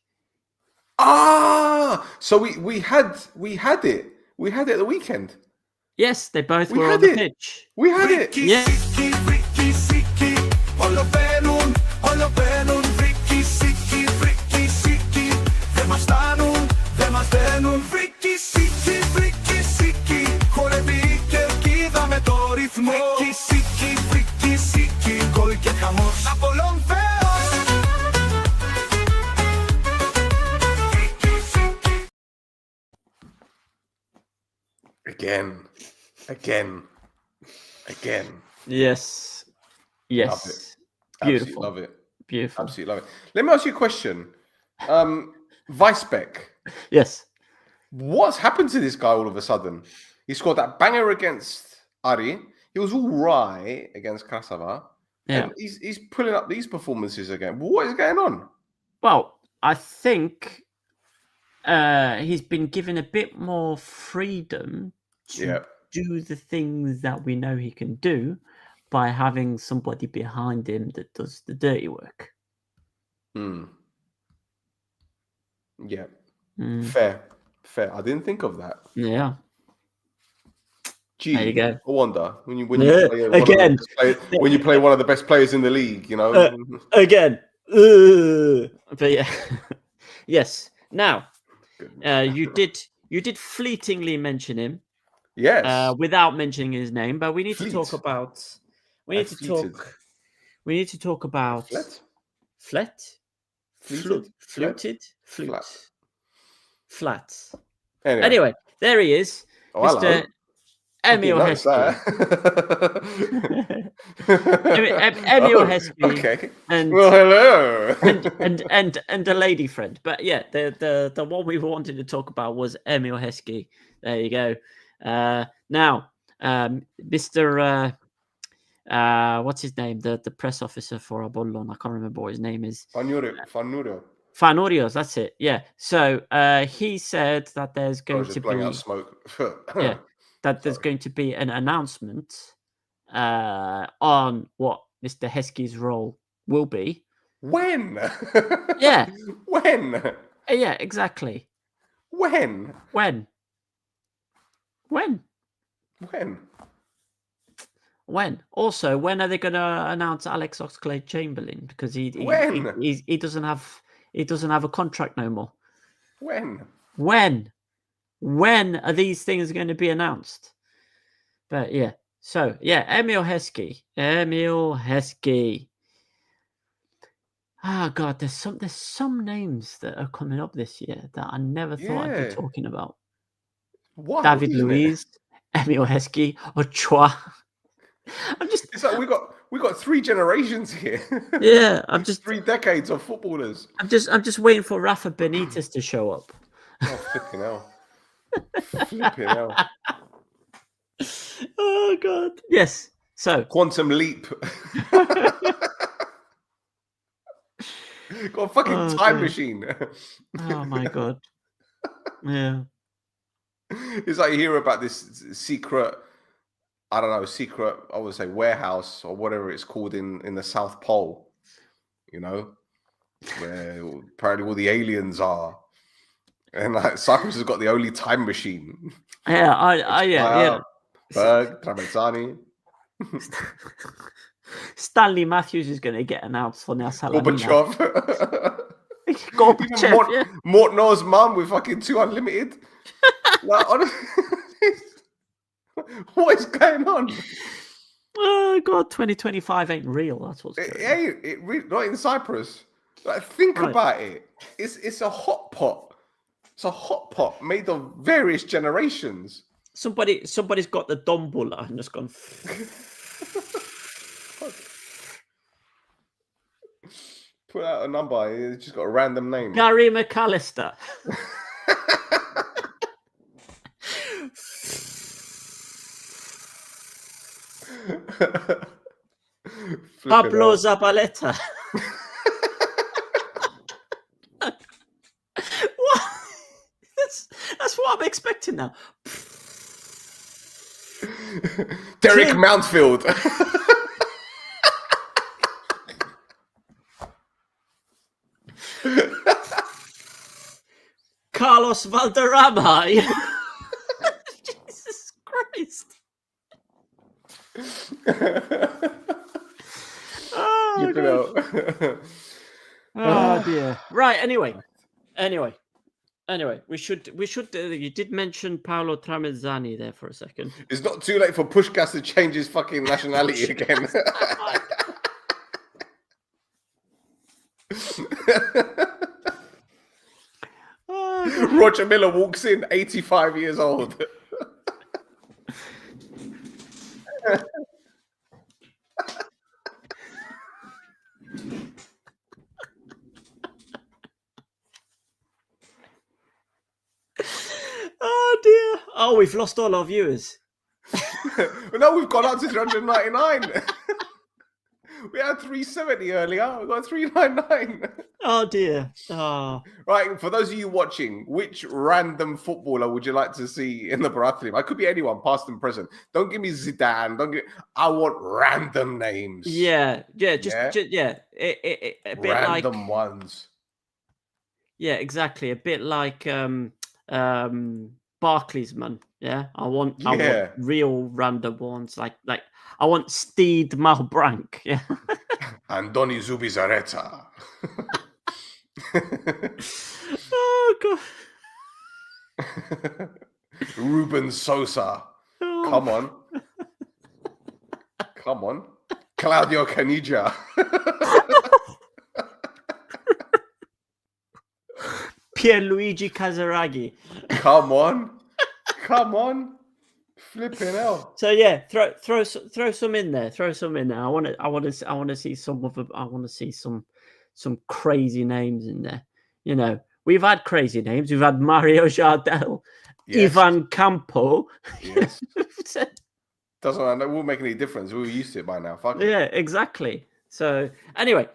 So we had it. We had it at the weekend. Yes, they both were on the pitch. We had it. Yeah. Again. Yes. Love it. Beautiful. Love it. Beautiful. Absolutely love it. Let me ask you a question. Weisbeck. Yes. What's happened to this guy all of a sudden? He scored that banger against Ari. He was all right against Grassava. Yeah. And he's pulling up these performances again. What is going on? Well, I think he's been given a bit more freedom to do the things that we know he can do by having somebody behind him that does the dirty work. Yeah. Fair. I didn't think of that. Yeah. Gee, there you go. I wonder when you play one of the best players in the league, again. But yeah. Yes. Now, you did fleetingly mention him. Yes. Without mentioning his name, but we need to talk about. We need to talk about. Flat. Anyway, there he is, Mr. Emil Heskey. Emil Heskey. Okay. And, well, hello. and a lady friend. But yeah, the one we wanted to talk about was Emil Heskey. There you go. Now, Mr. what's his name? The press officer for Abolon. I can't remember what his name is. Fanurios. That's it. Yeah. So he said that there's going to be out smoke. that there's going to be an announcement on what Mr. Heskey's role will be. When? Yeah. When? Yeah, exactly. When? Also, when are they going to announce Alex Oxlade-Chamberlain? Because he doesn't have a contract no more. When are these things going to be announced? But yeah, so yeah, Emil Heskey. Oh God, there's some names that are coming up this year that I never thought I'd be talking about. What? David Luiz, Emil Heskey, or Chua. It's like we got 3 generations here. Yeah, I'm just 3 decades of footballers. I'm just waiting for Rafa Benitez to show up. Oh, flipping hell. Flipping hell. Oh God. Yes. So quantum leap. Got a fucking time machine. Oh my God. Yeah. It's like you hear about this secret, I would say warehouse or whatever it's called in the South Pole, you know, where apparently all the aliens are. And like Cyprus has got the only time machine. Yeah, Berg, Tramezzani. Stanley Matthews is going to get announced for Nea Salamina. Gorbachev. Mortno's mum with fucking 2 unlimited. Like, honestly, what is going on? Oh God, 2025 ain't real. That's what's going on. It not in Cyprus. Like, think about it. It's a hot pot. It's a hot pot made of various generations. Somebody's got the Dombula and just gone. Put out a number. It's just got a random name. Gary McAllister. Pablo Zabaleta. What? That's what I'm expecting now. Derek Mountfield. Carlos Valderrama. Jesus Christ. Oh dear. Right. Anyway, we should. You did mention Paolo Tramezzani there for a second. It's not too late for Pushkas to change his fucking nationality again. Roger Miller walks in, 85 years old. Oh dear. Oh, we've lost all our viewers. No, we've gone up to 399. We had 370 earlier. We got 399. Oh dear. Oh. Right, for those of you watching, which random footballer would you like to see in the Protathlima? It could be anyone, past and present. Don't give me Zidane. I want random names. Yeah. Just a bit random ones. Yeah, exactly. A bit like Barclays, man. Yeah, I want real random ones. Like I want Steed Malbranc. Yeah. Andoni Zubizarreta. Oh God. Ruben Sosa. Oh. Come on. Claudio Caniggia. Pierluigi Casaraghi. Come on. Flipping hell. So yeah, throw some in there. Throw some in there. I want to see some of them. I want to see some crazy names in there. You know, we've had crazy names. We've had Mario Jardel, Ivan Campo. Yes. It won't make any difference. We're used to it by now. Fuck it. Yeah, exactly. So anyway,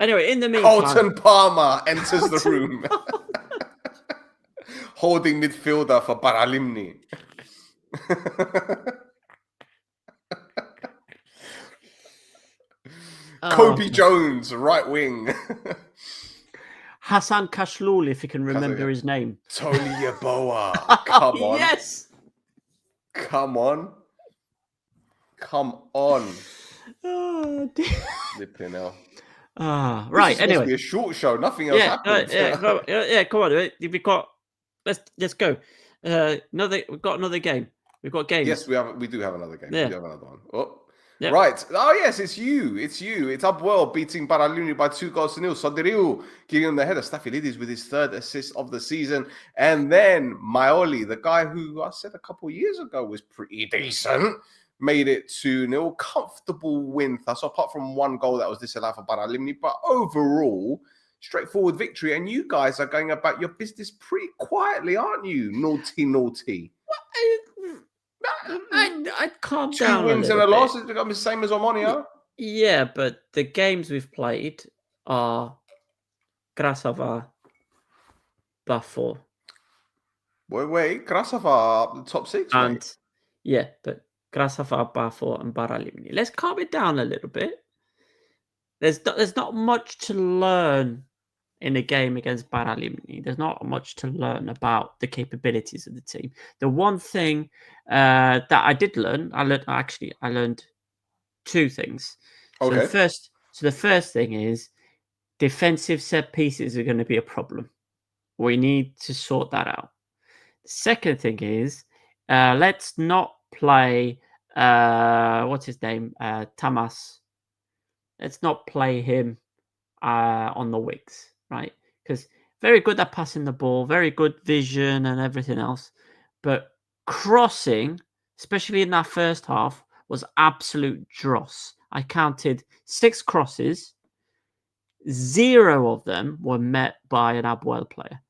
in the meantime, Colton Palmer enters the room, holding midfielder for Paralimni. Kobe Jones, right wing. Hassan Kashlul, if you can remember his name. Tony Yeboah. Come on. Yes. Come on. Come on. Oh, dear. Flipping hell. Right. This anyway, must be a short show. Nothing else happened. Come on. We've got. Let's go. We've got another game. We've got games. Yes, we do have another game. Yeah. We do have another one. Oh. Yep. Right. Oh, yes, it's you. It's Abwell beating Paralimni by 2-0. Sodiriu giving him the header. Staphylidis with his 3rd assist of the season. And then Maioli, the guy who I said a couple of years ago was pretty decent, made it 2-0. Comfortable win. So apart from one goal that was disallowed for Paralimni, but overall, straightforward victory. And you guys are going about your business pretty quietly, aren't you? Naughty. I'd calm down. 2 wins and a loss. It's become the same as Omania. Yeah, but the games we've played are Grassava, Pafos. Wait, Grassava up the top 6, and mate. Yeah, but Grassava, Pafos, and Paralimni. Let's calm it down a little bit. There's not much to learn in a game against Paralimni. There's not much to learn about the capabilities of the team. The one thing that I did learn, I learned 2 things. Okay. So the first thing is defensive set pieces are going to be a problem. We need to sort that out. The second thing is let's not play what's his name, Tamas. Let's not play him on the wings, right? Because very good at passing the ball, very good vision and everything else. But crossing, especially in that first half, was absolute dross. I counted 6 crosses. 0 of them were met by an Abwell player.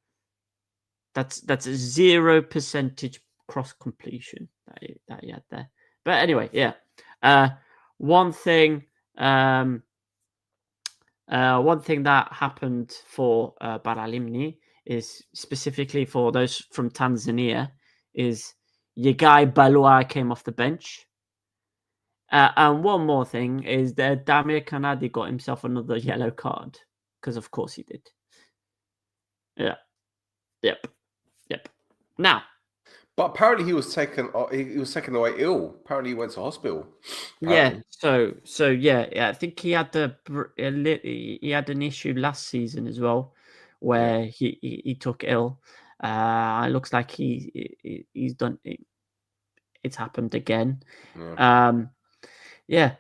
That's a 0% cross completion that he had there. But anyway, yeah. One thing that happened for Paralimni is specifically for those from Tanzania is your guy Balua came off the bench. And one more thing is that Damir Kanadi got himself another yellow card because of course he did. Yeah. Yep. Now. But apparently he was taken away ill. Apparently he went to hospital. Apparently. Yeah. So yeah. I think he had an issue last season as well, where he took ill. It looks like he's done it. It's happened again. Yeah.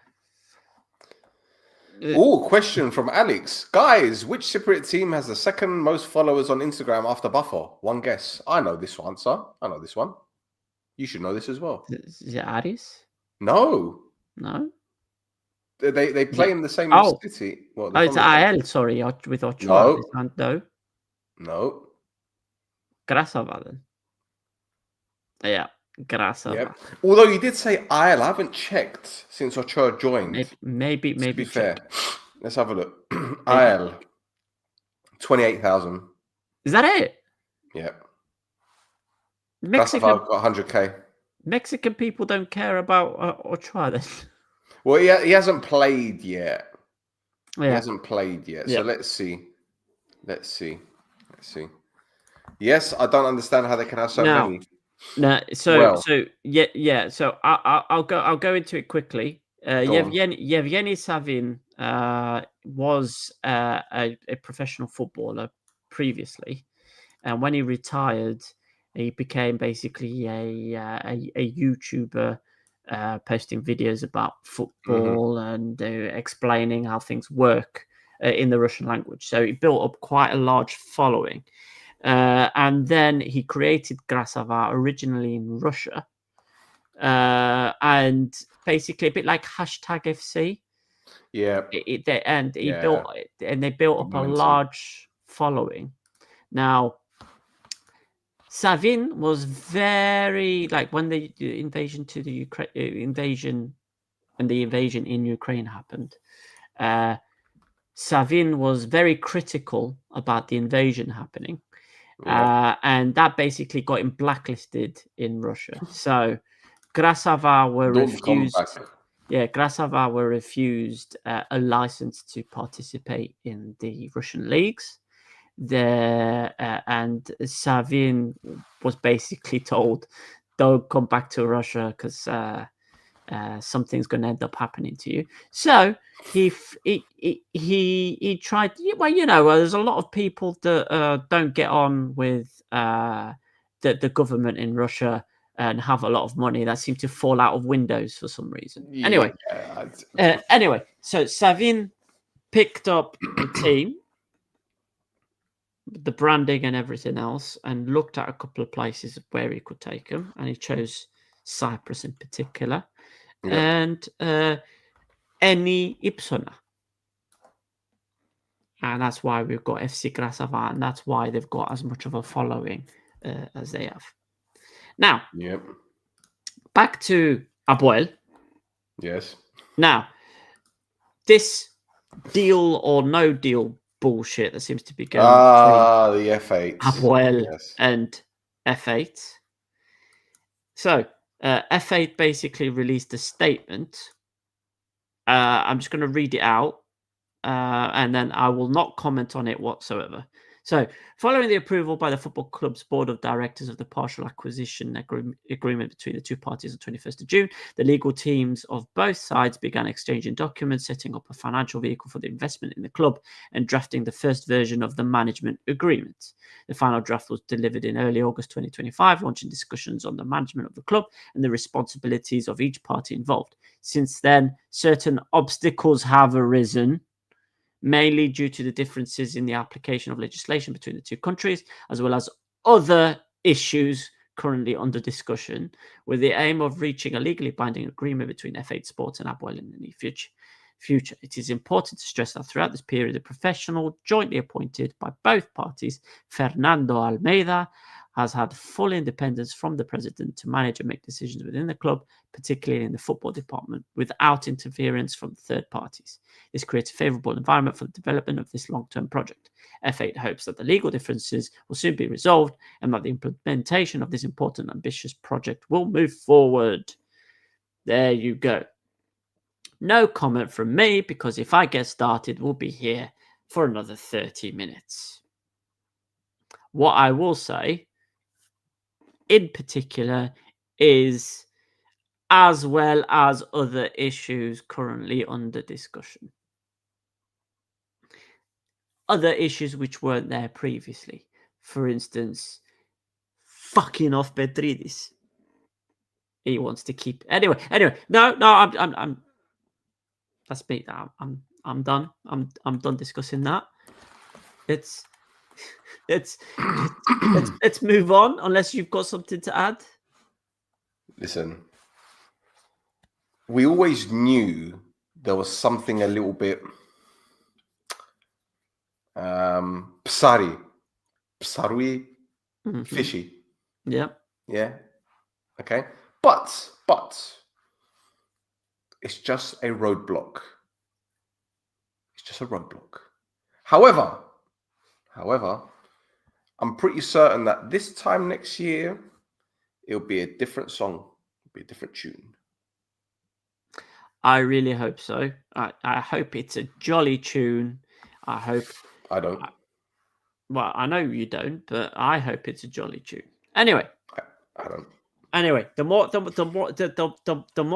Question from Alex. Guys, which Cypriot team has the 2nd most followers on Instagram after Buffer? One guess. I know this answer. I know this one. You should know this as well. Is it Aris? No. They play in the same city. Well, it's AL, sorry, with Ochoa. No. Grassava then. Yeah. Grassava. Yep. Although you did say IL, I haven't checked since Ochoa joined. Maybe. To be fair, let's have a look. IL, 28,000. Is that it? Yep. Mexican got 100k. Mexican people don't care about Ochoa then. Well, he hasn't played yet. Yeah. He hasn't played yet. So let's see. Yes, I don't understand how they can have so many. No, so yeah. So I'll go into it quickly. Yevgeny Savin was a professional footballer previously, and when he retired, he became basically a YouTuber, posting videos about football and explaining how things work in the Russian language. So he built up quite a large following. And then he created Grassava originally in Russia, and basically a bit like #FC. Yeah. They built up a large following. Now, Savin was very like when the invasion to the Ukraine invasion in Ukraine happened. Savin was very critical about the invasion happening, and that basically got him blacklisted in Russia. So Grassava were refused. Yeah, Grassava were refused a license to participate in the Russian leagues. And Savin was basically told, "Don't come back to Russia because something's going to end up happening to you." So he tried. Well, there's a lot of people that don't get on with the government in Russia and have a lot of money that seem to fall out of windows for some reason. Anyway, so Savin picked up the team, the branding and everything else, and looked at a couple of places where he could take them, and he chose Cyprus in particular, and any Ipsona. And that's why we've got FC Grassava, and that's why they've got as much of a following as they have. Now, back to Abwell. Yes. Now, this deal or no deal bullshit that seems to be going between the F8 Abwell and F8. So F8 basically released a statement. I'm just going to read it out, and then I will not comment on it whatsoever. So, following the approval by the football club's board of directors of the partial acquisition agreement between the two parties on 21st of June, the legal teams of both sides began exchanging documents, setting up a financial vehicle for the investment in the club, and drafting the first version of the management agreement. The final draft was delivered in early August 2025, launching discussions on the management of the club and the responsibilities of each party involved. Since then, certain obstacles have arisen, mainly due to the differences in the application of legislation between the two countries, as well as other issues currently under discussion, with the aim of reaching a legally binding agreement between F8 Sports and Abwell in the near future. It is important to stress that throughout this period, the professional jointly appointed by both parties, Fernando Almeida, has had full independence from the president to manage and make decisions within the club, particularly in the football department, without interference from third parties. This creates a favourable environment for the development of this long-term project. F8 hopes that the legal differences will soon be resolved and that the implementation of this important, ambitious project will move forward. There you go. No comment from me, because if I get started, we'll be here for another 30 minutes. What I will say, in particular, is as well as other issues currently under discussion. Other issues which weren't there previously. For instance, fucking off Petridis. He wants to keep anyway. No, I'm that's me. I'm done. I'm done discussing that. Let's move on, unless you've got something to add. Listen, we always knew there was something a little bit psarui, fishy. Yeah. Okay, but it's just a roadblock. However, I'm pretty certain that this time next year, it'll be a different song, it'll be a different tune. I really hope so. I hope it's a jolly tune. I don't. Well, I know you don't, but I hope it's a jolly tune. Anyway, I don't. Anyway, the more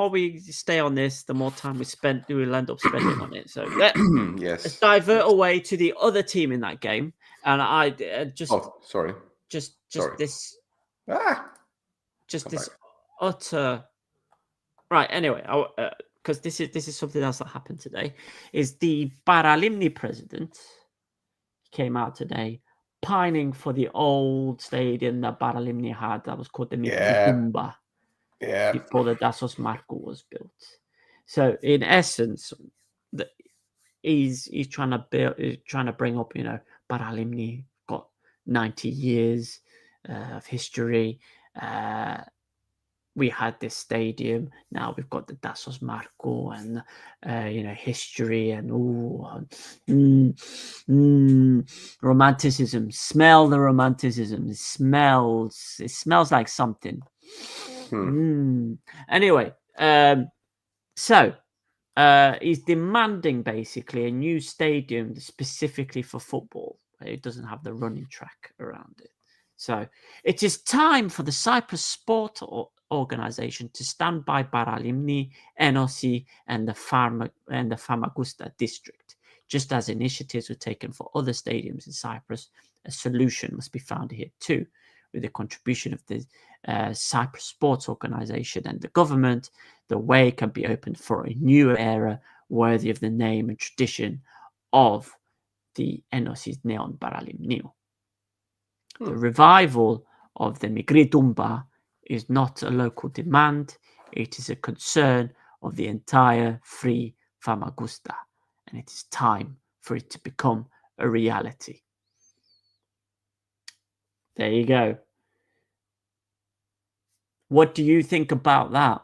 we stay on this, the more time we'll end up spending on it. So let's divert away to the other team in that game, and I just this utter right. Anyway, because this is something else that happened today. Is the Paralimni president came out today, pining for the old stadium that Paralimni had that was called the Mikumba before the Dassos Marco was built. So in essence, he's trying to bring up, Paralimni got 90 years of history. We had this stadium. Now we've got the Dassos Marco and history and romanticism. Smell the romanticism. It smells like something. Anyway, so he's demanding basically a new stadium specifically for football. It doesn't have the running track around it. So it is time for the Cyprus Sport Organization to stand by Paralimni, Anortosi, and the Famagusta district. Just as initiatives were taken for other stadiums in Cyprus, a solution must be found here too. With the contribution of the Cyprus Sports Organization and the government, the way can be opened for a new era worthy of the name and tradition of the Enosis Neon Paralimniu. The revival of the Migritumba is not a local demand, it is a concern of the entire free Famagusta, and it is time for it to become a reality. There you go. What do you think about that?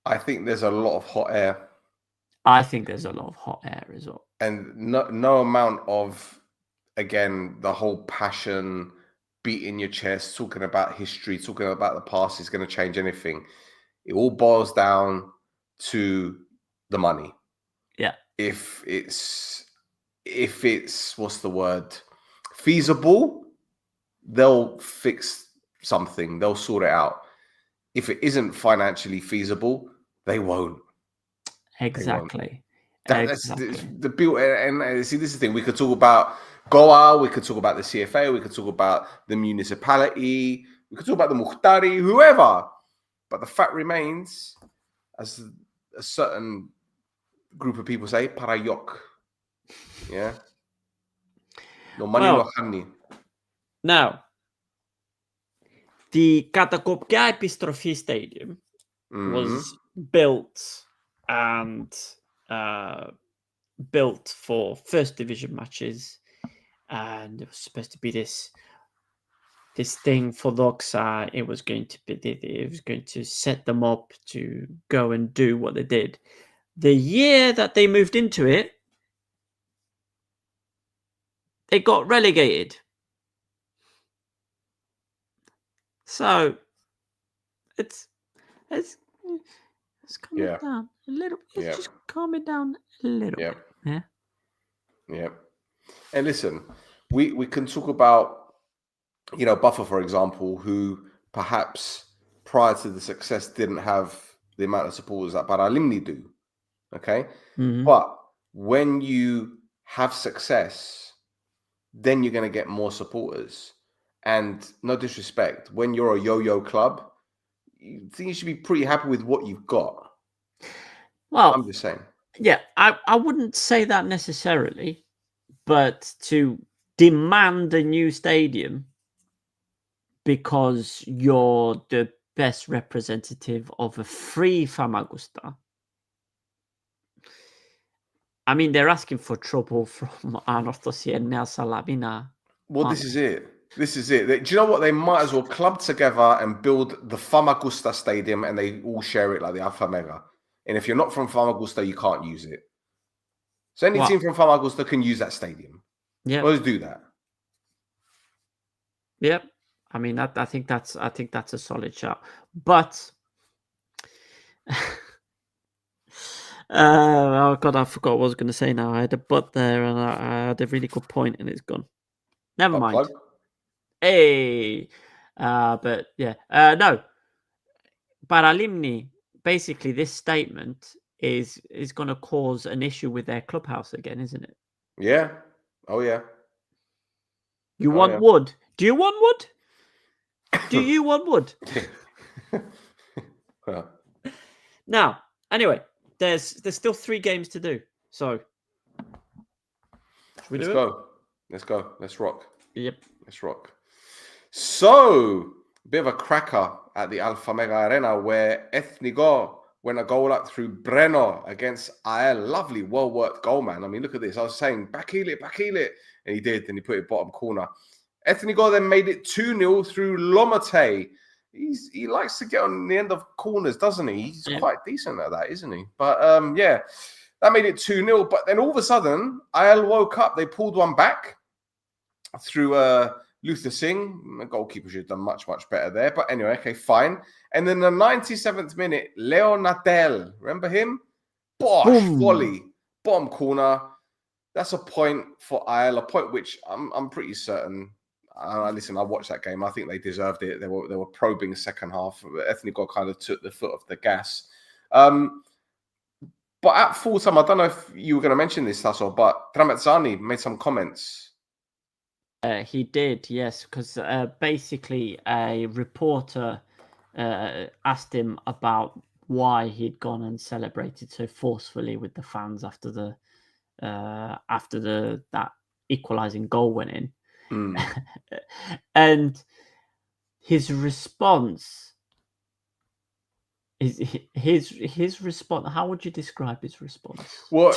I think there's a lot of hot air. I think there's a lot of hot air as well. And no amount of, again, the whole passion, beating your chest, talking about history, talking about the past is going to change anything. It all boils down to the money. Yeah. If it's what's the word, feasible, they'll fix something. They'll sort it out. If it isn't financially feasible, they won't. Exactly. That's the build. And see, this is the thing. We could talk about Goa. We could talk about the CFA. We could talk about the municipality. We could talk about the Muhtari, whoever. But the fact remains, as a certain group of people say, parayok. Yeah. No money, no honey. Now, the Katakopia Epistrophi Stadium was built for first division matches, and it was supposed to be this thing for Doxa. It was going to set them up to go and do what they did. The year that they moved into it, they got relegated. So it's coming down a little. It's just calming down a little bit. Yeah. Yeah. And listen, we can talk about, Buffer, for example, who perhaps prior to the success didn't have the amount of supporters that Paralimni do. Okay. But when you have success, then you're going to get more supporters. And no disrespect, when you're a yo-yo club, you think you should be pretty happy with what you've got. Well, I'm just saying. Yeah, I wouldn't say that necessarily, but to demand a new stadium because you're the best representative of a free Famagusta. I mean, they're asking for trouble from Anortosi and Nelsa Labina. Well, this is it. This is it. Do you know what? They might as well club together and build the Famagusta Stadium, and they all share it like the Alfa Mega. And if you're not from Famagusta, you can't use it. So any team from Famagusta can use that stadium. Yeah, let's do that. Yep. I mean, I think that's a solid shot. But oh god, I forgot what I was going to say. Now I had a but there, and I had a really good point, and it's gone. Never mind. Plug. Hey, but yeah, no. Paralimni, basically, this statement is going to cause an issue with their clubhouse again, isn't it? Yeah. Oh yeah. You want wood? Do you want wood? Do you want wood? Well. Now, anyway, there's still 3 games to do. So, should we do it? Let's go. Let's rock. Yep. Let's rock. So, bit of a cracker at the Alfa Mega Arena where Ethnigo went a goal up through Breno against AL. Lovely, well-worked goal, man. I mean, look at this. I was saying, back-heel it. And he did, and he put it bottom corner. Ethnigol then made it 2-0 through Lomate. He likes to get on the end of corners, doesn't he? He's quite decent at that, isn't he? But, yeah, that made it 2-0. But then all of a sudden, AL woke up. They pulled one back through Luther Singh. The goalkeeper should have done much, much better there. But anyway, okay, fine. And then the 97th minute, Leo Natel. Remember him? Bosh, volley. Bottom corner. That's a point for AL, a point which I'm pretty certain. Listen, I watched that game. I think they deserved it. They were probing the second half. Ethnigol kind of took the foot off the gas. But at full time, I don't know if you were going to mention this, Tasso, but Tramezzani made some comments. He did, yes, because basically a reporter asked him about why he'd gone and celebrated so forcefully with the fans after that equalizing goal went in. And his response is his response. How would you describe his response? Well,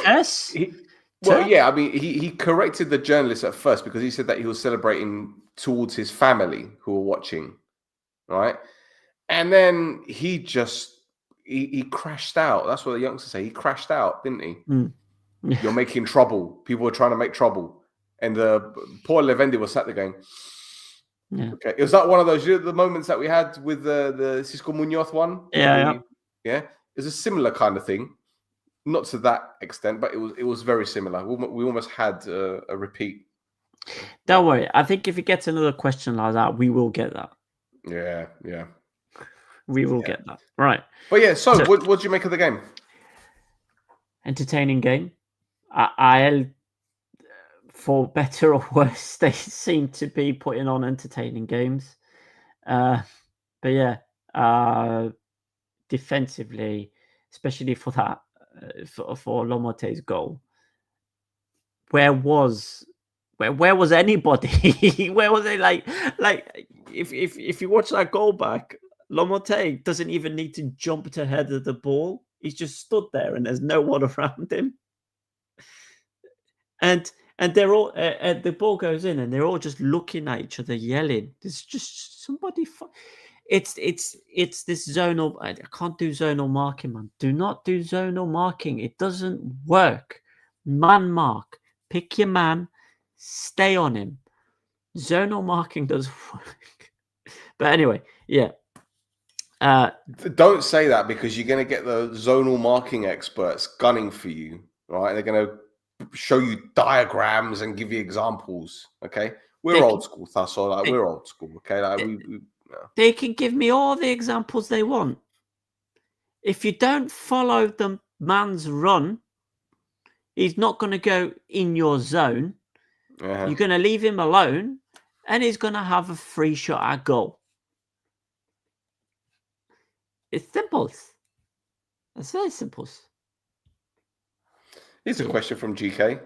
yeah, I mean, he corrected the journalist at first because he said that he was celebrating towards his family who were watching, right? And then he crashed out. That's what the youngsters say. He crashed out, didn't he? You're making trouble. People were trying to make trouble. And the poor Levendi was sat there going, okay. It was like one of those, the moments that we had with the Cisco Munoz one. Yeah. It was a similar kind of thing. Not to that extent, but it was very similar. We almost had a repeat. Don't worry. I think if he gets another question like that, we will get that. Yeah. We will get that. Right. But yeah, so what do you make of the game? Entertaining game. AL, for better or worse, they seem to be putting on entertaining games. But yeah, defensively, especially for that, for Lomote's goal, where was anybody? Where was they? Like if you watch that goal back, Lomote doesn't even need to jump to head of the ball. He's just stood there, and there's no one around him. And they're all the ball goes in, and they're all just looking at each other, yelling. There's just somebody. It's this zonal. I can't do zonal marking, man. Do not do zonal marking. It doesn't work. Man mark. Pick your man. Stay on him. Zonal marking doesn't work. But anyway, yeah. Don't say that because you're going to get the zonal marking experts gunning for you, right? They're going to show you diagrams and give you examples. Okay, we're old school, Tasso. We're old school. Okay, they can give me all the examples they want. If you don't follow the man's run, he's not going to go in your zone. You're going to leave him alone, and he's going to have a free shot at goal. It's simple. It's very simple. Here's a question from GK.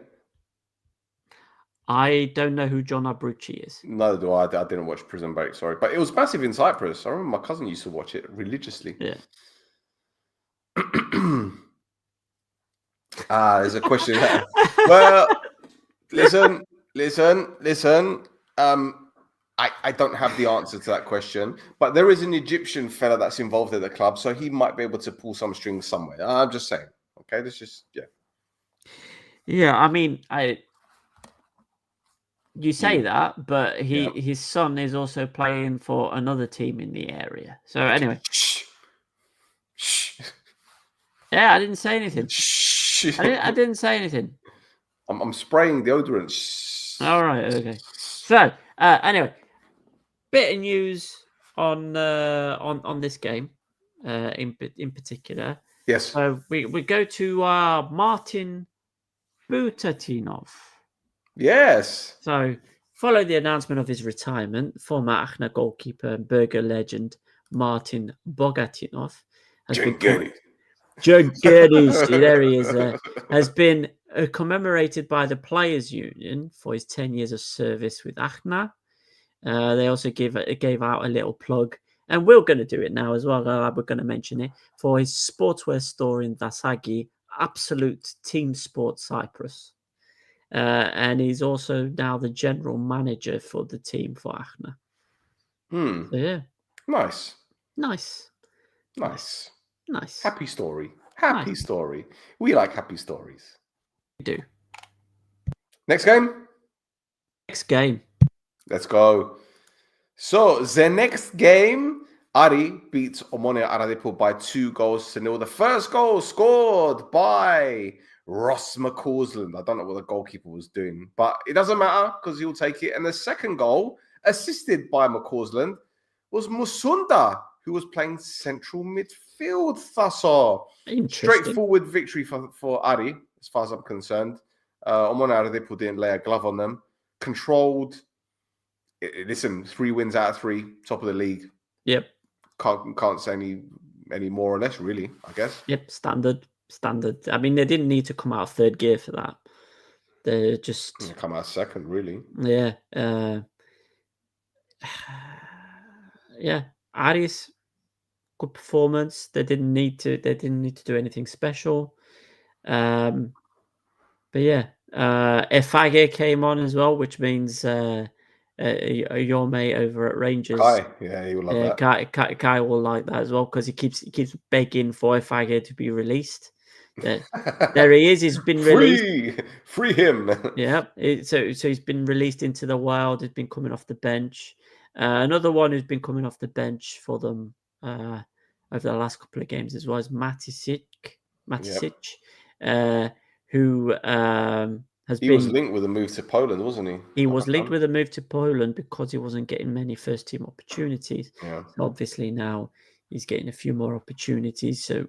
I don't know who John Abrucci is. Neither do I. I didn't watch Prison Break, sorry. But it was massive in Cyprus. I remember my cousin used to watch it religiously. Yeah. There's a question there. Well, listen. I don't have the answer to that question, but there is an Egyptian fella that's involved at the club, so he might be able to pull some strings somewhere. I'm just saying. Okay, this is Yeah, I mean, you say that, but his son is also playing for another team in the area. So anyway, yeah, I didn't say anything. I didn't say anything. I'm spraying deodorant. All right, okay. So anyway, bit of news on this game in particular. Yes. So we go to Martin Butatinov. Yes. So, follow the announcement of his retirement, former Aachen goalkeeper and Berger legend Martin Bogatinov there he is. Has been commemorated by the Players' Union for his 10 years of service with Aachen. They also gave out a little plug and we're going to do it now as well. We're going to mention it for his sportswear store in Dasagi, Absolute Team Sport Cyprus. And he's also now the general manager for the team for Aachen. So, yeah. Nice. Happy story. Story. We like happy stories. We do. Next game. Let's go. So the next game, Ari beats Omania Aradipo by 2-0. The first goal scored by Ross McCausland. I don't know what the goalkeeper was doing, but it doesn't matter because he'll take it. And the second goal, assisted by McCausland, was Musunda, who was playing central midfield. Thasso. Straightforward victory for Ari, as far as I'm concerned. Omania Aradipo didn't lay a glove on them. Controlled. Listen, 3 wins out of 3, top of the league. Yep. Can't say any more or less, really, I guess. Yep, standard. I mean, they didn't need to come out of third gear for that. They just come out second, really. Yeah. Yeah. Ari's good performance. They didn't need to do anything special. But yeah, Efage came on as well, which means your mate over at Rangers. Kai, yeah, he will love that. Kai will like that as well because he keeps begging for Efage to be released. There he is. He's been released. Free him. Yeah. So he's been released into the wild. He's been coming off the bench. Another one who's been coming off the bench for them over the last couple of games as well is Matisic, who he was linked with a move to Poland, wasn't he? He was linked with a move to Poland because he wasn't getting many first team opportunities. Yeah. So obviously now he's getting a few more opportunities. So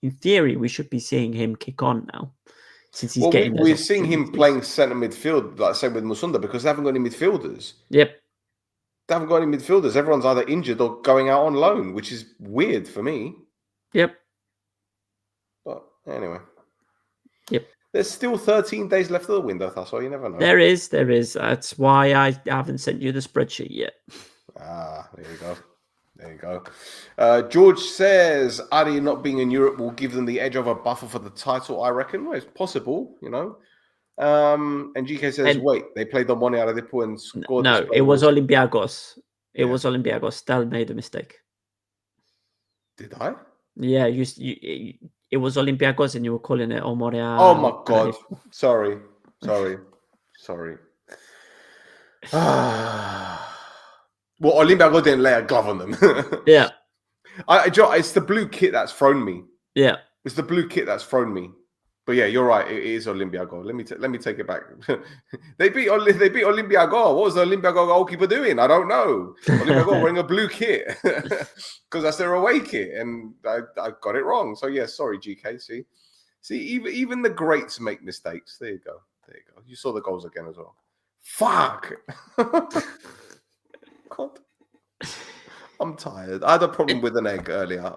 in theory, we should be seeing him kick on now. Since he's getting we're seeing him playing centre midfield, like say with Musunda, because they haven't got any midfielders. Yep. They haven't got any midfielders. Everyone's either injured or going out on loan, which is weird for me. Yep. But anyway. Yep. There's still 13 days left of the window, that's all. You never know. There is. That's why I haven't sent you the spreadsheet yet. There you go. George says, Ari not being in Europe will give them the edge over Buffer for the title, I reckon. Well, it's possible, you know. And GK says, wait, they played Omania Aradipo and scored. No, it was Olympiacos. It was Olympiacos. Stel made a mistake. Did I? Yeah, it was Olympiacos and you were calling it Omania. Oh my God. Sorry. Well, Olympiacos didn't lay a glove on them. Yeah. It's the blue kit that's thrown me. Yeah. It's the blue kit that's thrown me. But yeah, you're right. It is Olympiacos. Let me take it back. They beat Olympiacos. What was the Olympiacos goalkeeper doing? I don't know. Olympiacos wearing a blue kit because that's their away kit, and I got it wrong. So yeah, sorry, GK. See, even the greats make mistakes. There you go. You saw the goals again as well. Fuck. God. I'm tired. I had a problem with an egg earlier.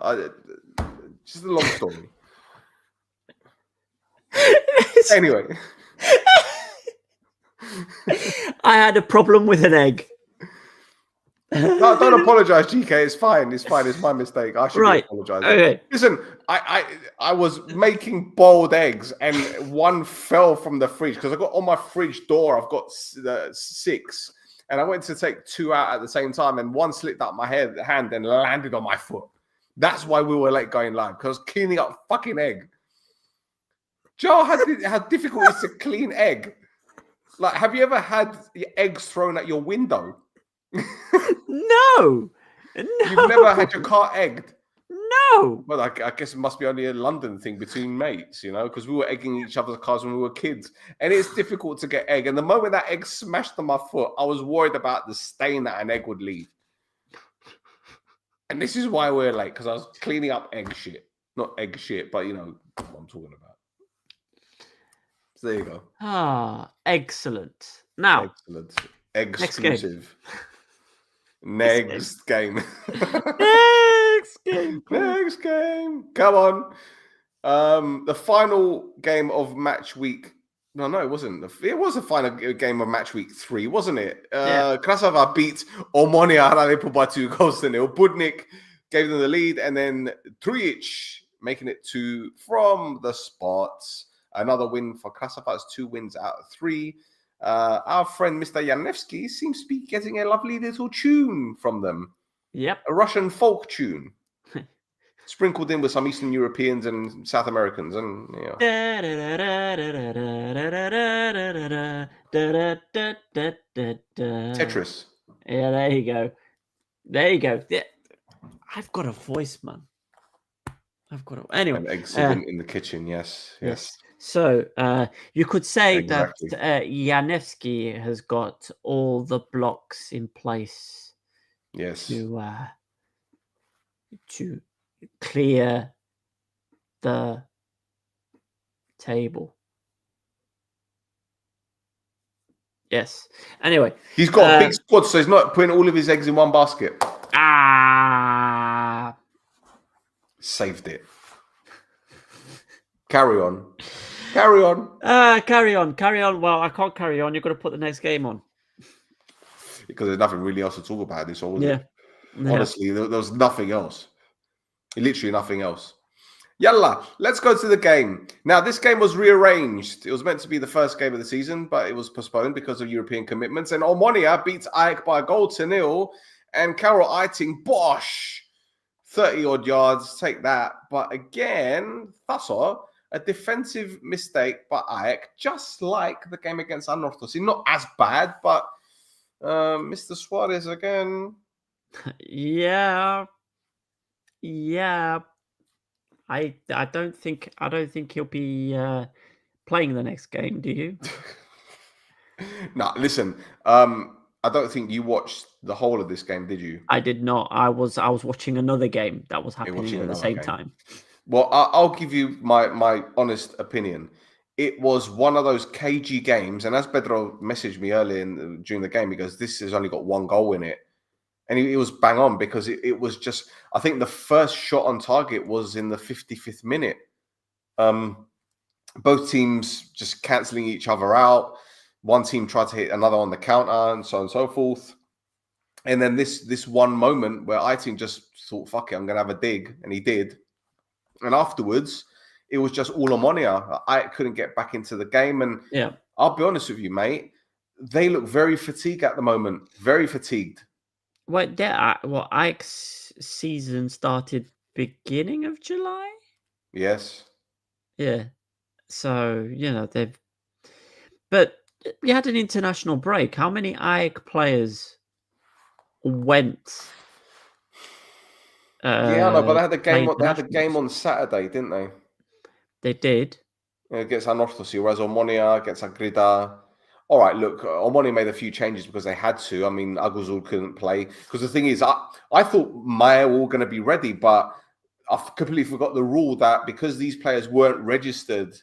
Just a long story. Anyway. I had a problem with an egg. No, don't apologize, GK. It's fine. It's my mistake. I should be apologizing. Okay. Listen, I was making boiled eggs and one fell from the fridge because I got on my fridge door. I've got 6. And I went to take 2 out at the same time, and one slipped out my hand and landed on my foot. That's why we were late going live, because I was cleaning up fucking egg. Joe, how difficult it is to clean egg. Like, have you ever had eggs thrown at your window? No. You've never had your car egged? No. Well, I guess it must be only a London thing between mates, you know, because we were egging each other's cars when we were kids. And it's difficult to get egg. And the moment that egg smashed on my foot, I was worried about the stain that an egg would leave. And this is why we're late, because I was cleaning up egg shit. Not egg shit, but you know what I'm talking about. So there you go. Excellent. Now, excellent. Exclusive. Next game. Next game. Come on. The final game of match week No, it wasn't. It was a final game of match week 3, wasn't it? Yeah. Grassava beat Omania. They put by 2-0. Budnik gave them the lead, and then Trujic making it 2 from the spots. Another win for Grassava. It's 2 wins out of 3. Our friend Mr. Yanevsky seems to be getting a lovely little tune from them. Yep. A Russian folk tune. Sprinkled in with some Eastern Europeans and South Americans, and Tetris. Yeah, there you go. Yeah. I've got a voice, man. Anyway. An accident in the kitchen. Yes. So you could say that Yanevsky has got all the blocks in place. Yes. To clear the table. Yes. Anyway, he's got a big squad, so he's not putting all of his eggs in one basket. Saved it. Carry on. Carry on. Well, I can't carry on. You've got to put the next game on. Because there's nothing really else to talk about this, was it? Honestly, there was nothing else. Literally nothing else. Yalla, let's go to the game. Now, this game was rearranged. It was meant to be the first game of the season, but it was postponed because of European commitments. And Omania beats AEK by a 0-0. And Karol Eiting, bosh, 30-odd yards, take that. But again, Pafos, a defensive mistake by AEK, just like the game against Anortosi. Not as bad, but Mr. Suarez again. Yeah. I don't think he'll be playing the next game. Do you? No, listen. I don't think you watched the whole of this game, did you? I did not. I was watching another game that was happening at the same time. Well, I'll give you my honest opinion. It was one of those cagey games, and as Pedro messaged me earlier during the game, he goes, "This has only got one goal in it." And he was bang on because it was just, I think the first shot on target was in the 55th minute. Both teams just cancelling each other out. One team tried to hit another on the counter and so on and so forth. And then this one moment where Eiting just thought, fuck it, I'm going to have a dig. And he did. And afterwards, it was just all Omania. I couldn't get back into the game. And I'll be honest with you, mate, they look very fatigued at the moment. Very fatigued. Well, AEK's season started beginning of July? Yes. Yeah. So, but we had an international break. How many AEK players went? But they had the game on Saturday, didn't they? They did. Against Anortosi, whereas Omania against Agrida. All right, look, Omania made a few changes because they had to. I mean, Aguzul couldn't play. Because the thing is, I thought Maya were all going to be ready, but I completely forgot the rule that because these players weren't registered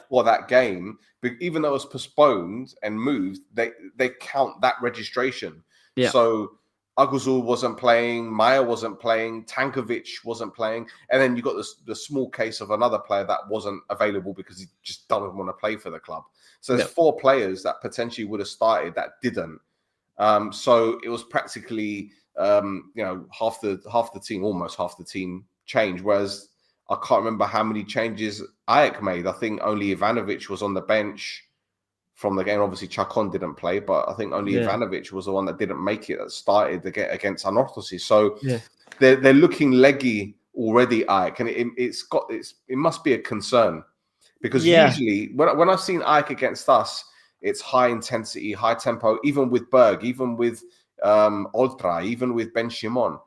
for that game, even though it was postponed and moved, they count that registration. Yeah. So Aguzul wasn't playing, Maya wasn't playing, Tankovic wasn't playing, and then you got the small case of another player that wasn't available because he just doesn't want to play for the club. So there's 4 players that potentially would have started that didn't. So it was practically half the team, almost half the team changed. Whereas I can't remember how many changes AEK made. I think only Ivanovic was on the bench from the game. Obviously, Chacon didn't play, but I think only Ivanovic was the one that didn't make it, that started against Anortosi. So they're looking leggy already, AEK, and it must be a concern. Because usually, when I've seen AEK against us, it's high intensity, high tempo, even with Berg, even with Oltra, even with Ben Shimon.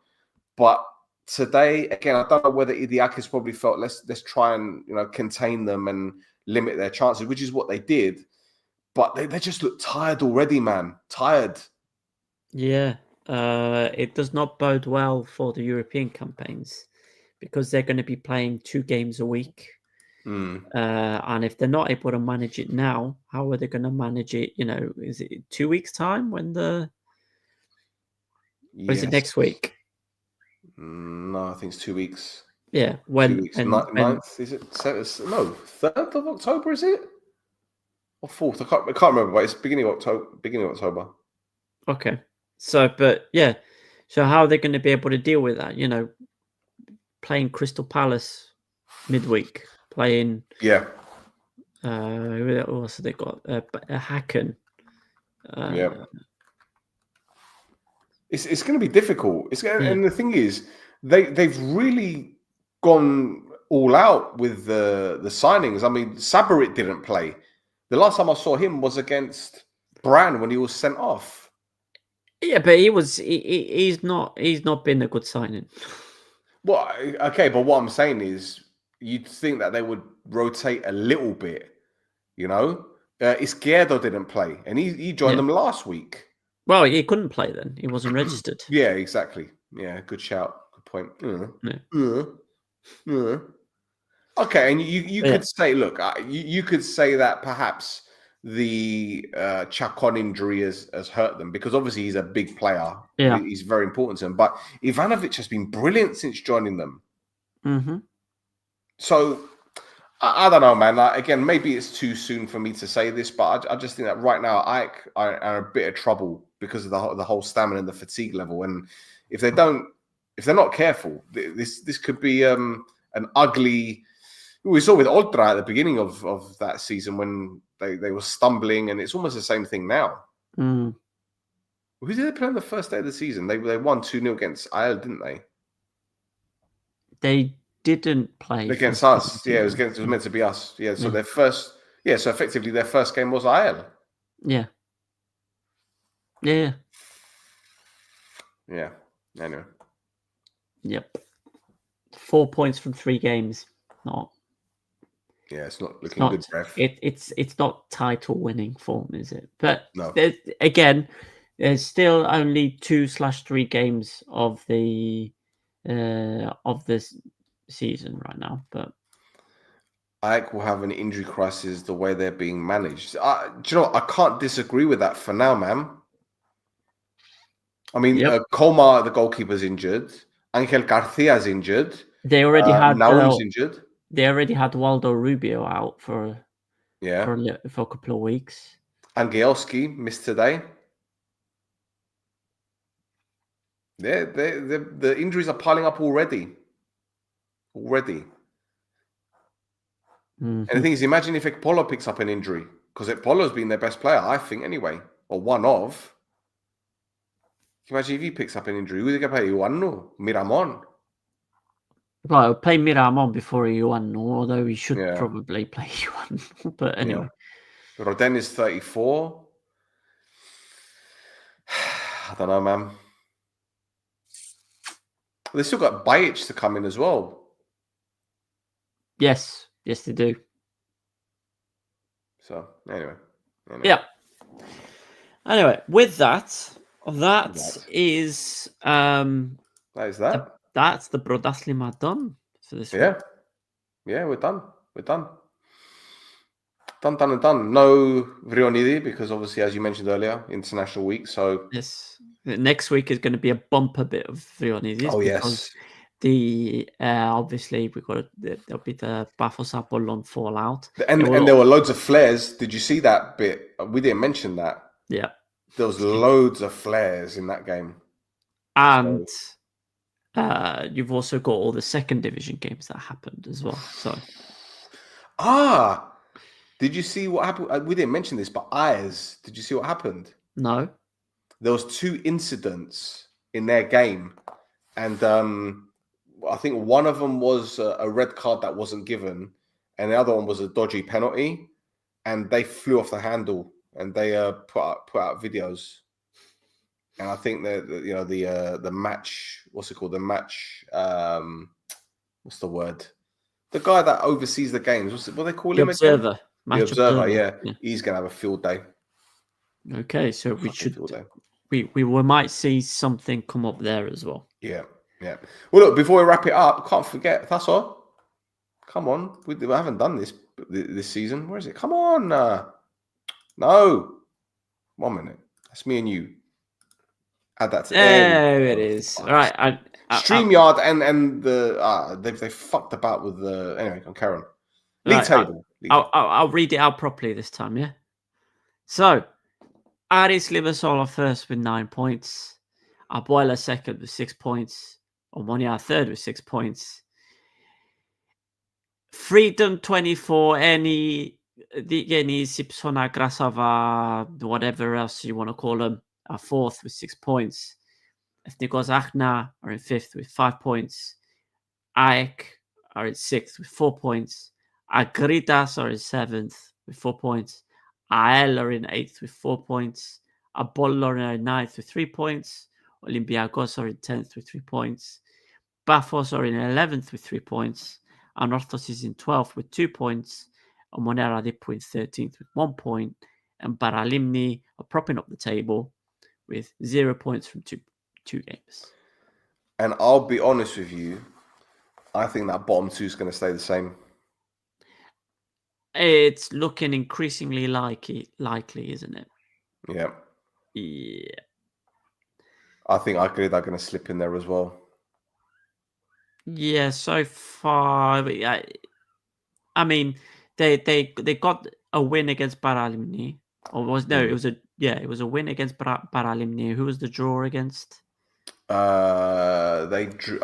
But today, again, I don't know whether Idiakis probably felt, let's try and contain them and limit their chances, which is what they did. But they just look tired already, man. Tired. Yeah. It does not bode well for the European campaigns because they're going to be playing 2 games a week. And if they're not able to manage it now, how are they going to manage it? Is it 2 weeks' time when or is it next week? No, I think it's 2 weeks. Yeah, 2 weeks. 9th, is it? No, 3rd of October, is it? or 4th. I can't remember, but it's beginning of October. Okay. So, but yeah. So how are they going to be able to deal with that? You know, playing Crystal Palace midweek, playing who else have they got? Hacken. It's going to be difficult. And the thing is, they've really gone all out with the signings. I mean, Sabarit didn't play. The last time I saw him was against Bran when he was sent off. Yeah, but he's not been a good signing. Well, okay, but what I'm saying is, you'd think that they would rotate a little bit, you know. Izquierdo didn't play, and he joined them last week. Well, he couldn't play then. He wasn't registered. Yeah, exactly. Yeah, good shout. Good point. Okay, and you could say, look, you could say that perhaps the Chacon injury has hurt them, because obviously he's a big player. Yeah, he's very important to them. But Ivanovic has been brilliant since joining them. Mm-hmm. So I don't know, man. Again, maybe it's too soon for me to say this, but I just think that right now I are a bit of trouble because of the whole stamina and the fatigue level. And if they're not careful, this could be an ugly. We saw with Oltra at the beginning of that season when they were stumbling, and it's almost the same thing now. Mm. Who did they play on the first day of the season? They won 2-0 against IL, didn't they? They didn't play against us. Yeah, it was meant to be us. Yeah, so their first. Yeah, so effectively their first game was IL. Yeah. Yeah. Yeah. Anyway. Yep. 4 points from 3 games. Not. Yeah, it's not looking good, Brev. It's not title winning form, is it? But no. There's still only 2/3 games of the of this season right now. But AEK will have an injury crisis the way they're being managed. Do you know what? I can't disagree with that for now, man. I mean, Colmar, the goalkeeper's injured. Angel Garcia's injured. They already had Naum's injured. They already had Waldo Rubio out for a couple of weeks. Angielski missed today. The injuries are piling up already. Mm-hmm. And the thing is, imagine if Ekpolo picks up an injury, because Ekpolo's been their best player, I think, anyway, or one of. Imagine if he picks up an injury. Who's going to play? Ioannou? Miramon? Well, I'll play Miramon before Ioannou, although he should probably play Ioannou. But anyway. Yeah. Rodin is 34. I don't know, man. They still got Bajic to come in as well. Yes, they do. So, anyway. Yeah. Anyway, with that is that's the Protathlima done for this week. Yeah, we're done. Done. No Vrionidi, because obviously, as you mentioned earlier, international week. So yes, next week is going to be a bumper bit of Vrionidis. Oh yes. The obviously there'll be the Pafos Abolon fallout, and there were loads of flares. Did you see that bit? We didn't mention that. Yeah, there was loads of flares in that game, and you've also got all the second division games that happened as well. So, did you see what happened? We didn't mention this, but Ayers, did you see what happened? No, there was 2 incidents in their game, and I think one of them was a red card that wasn't given, and the other one was a dodgy penalty, and they flew off the handle, and they put out videos. And I think the match, what's it called? The match, what's the word? The guy that oversees the games, what they call him? Observer. The observer, yeah. He's gonna have a field day. Okay, so we might see something come up there as well. Yeah. Well, look, before we wrap it up, can't forget, that's all. Come on, we haven't done this season. Where is it? Come on, no. 1 minute. That's me and you. Add that to there it is. All right. StreamYard and the they fucked about with the anyway. On Karen. League table. I'll read it out properly this time. Yeah. So, Aris Limassol first with 9 points. Abwell second with 6 points. Omania third with 6 points. Freedom 24, any Sipsona, Grassava, whatever else you want to call them, are fourth with 6 points. Ethnikos Achna are in fifth with 5 points. AEK are in sixth with 4 points. Agridas are in seventh with 4 points. AEL are in eighth with 4 points. Abolon are in ninth with 3 points. Olympiacos are in 10th with 3 points. Pafos are in 11th with 3 points. Anortosi is in 12th with 2 points. Omania in 13th with 1 point. And Paralimni are propping up the table with 0 points from two games. And I'll be honest with you, I think that bottom two is going to stay the same. It's looking increasingly likely, isn't it? Yeah. Yeah. I think Agrida are going to slip in there as well. Yeah, so far, I mean, they got a win against Paralimni. Or it was a win against Paralimni. Who was the draw against? They drew.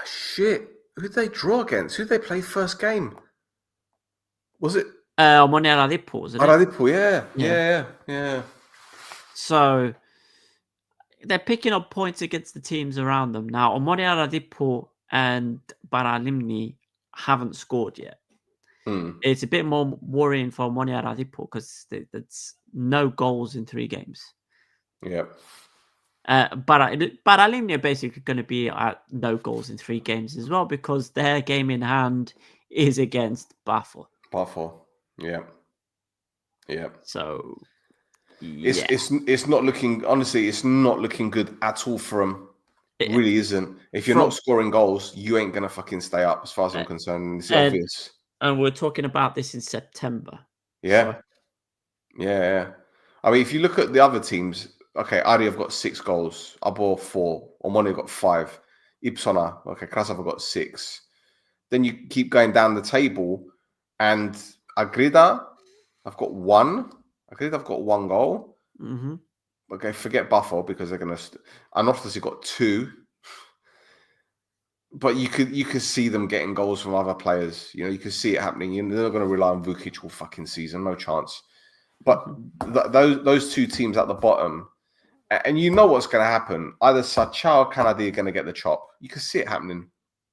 Shit. Who did they draw against? Who did they play first game? Was it? Omania Radipo, wasn't it? Radipo, yeah. So they're picking up points against the teams around them now. Omania Radipo and Paralimni haven't scored yet. It's a bit more worrying for Omania Radipo because that's no goals in 3 games. Yep. Paralimni are basically going to be at no goals in 3 games as well because their game in hand is against Pafos. Yeah. So, yeah. It's not looking, honestly, it's not looking good at all for them. It really isn't. If you're not scoring goals, you ain't going to fucking stay up as far as I'm concerned. It's obvious. And we're talking about this in September. Yeah. So. Yeah. I mean, if you look at the other teams, okay, Ari have got 6 goals. Abo 4. Omania got 5. Ipsona, okay, Grassava got 6. Then you keep going down the table, and Agrida, I've got 1. Agrida, I've got 1 goal. Mm-hmm. Okay, forget Buffalo because they're gonna. Anortosi got 2. But you could see them getting goals from other players. You know, you could see it happening. They're not going to rely on Vukic all fucking season, no chance. But those 2 teams at the bottom, and you know what's going to happen. Either CHAAAAAAAAMPIONNNNNNNNNSSSS or Canada are going to get the chop. You can see it happening.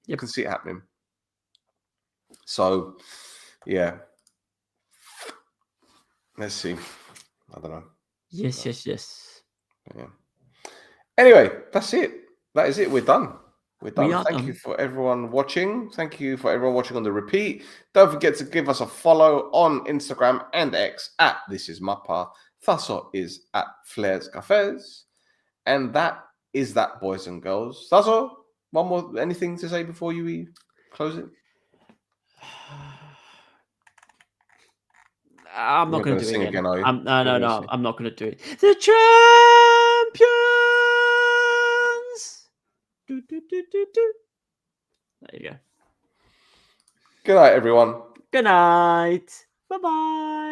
You can see it happening. So, yeah. Let's see. I don't know. Yes. Yeah. Anyway, that's it. That is it. We're done. Thank you for everyone watching. Thank you for everyone watching on the repeat. Don't forget to give us a follow on Instagram and X at This Is Mappa. Thaso is at Flares Cafes. And that is that, boys and girls. Thaso, one more, anything to say before you close it? I'm not going to do it again. Are you? No. I'm not going to do it. The champions! Do. There you go. Good night, everyone. Good night. Bye-bye.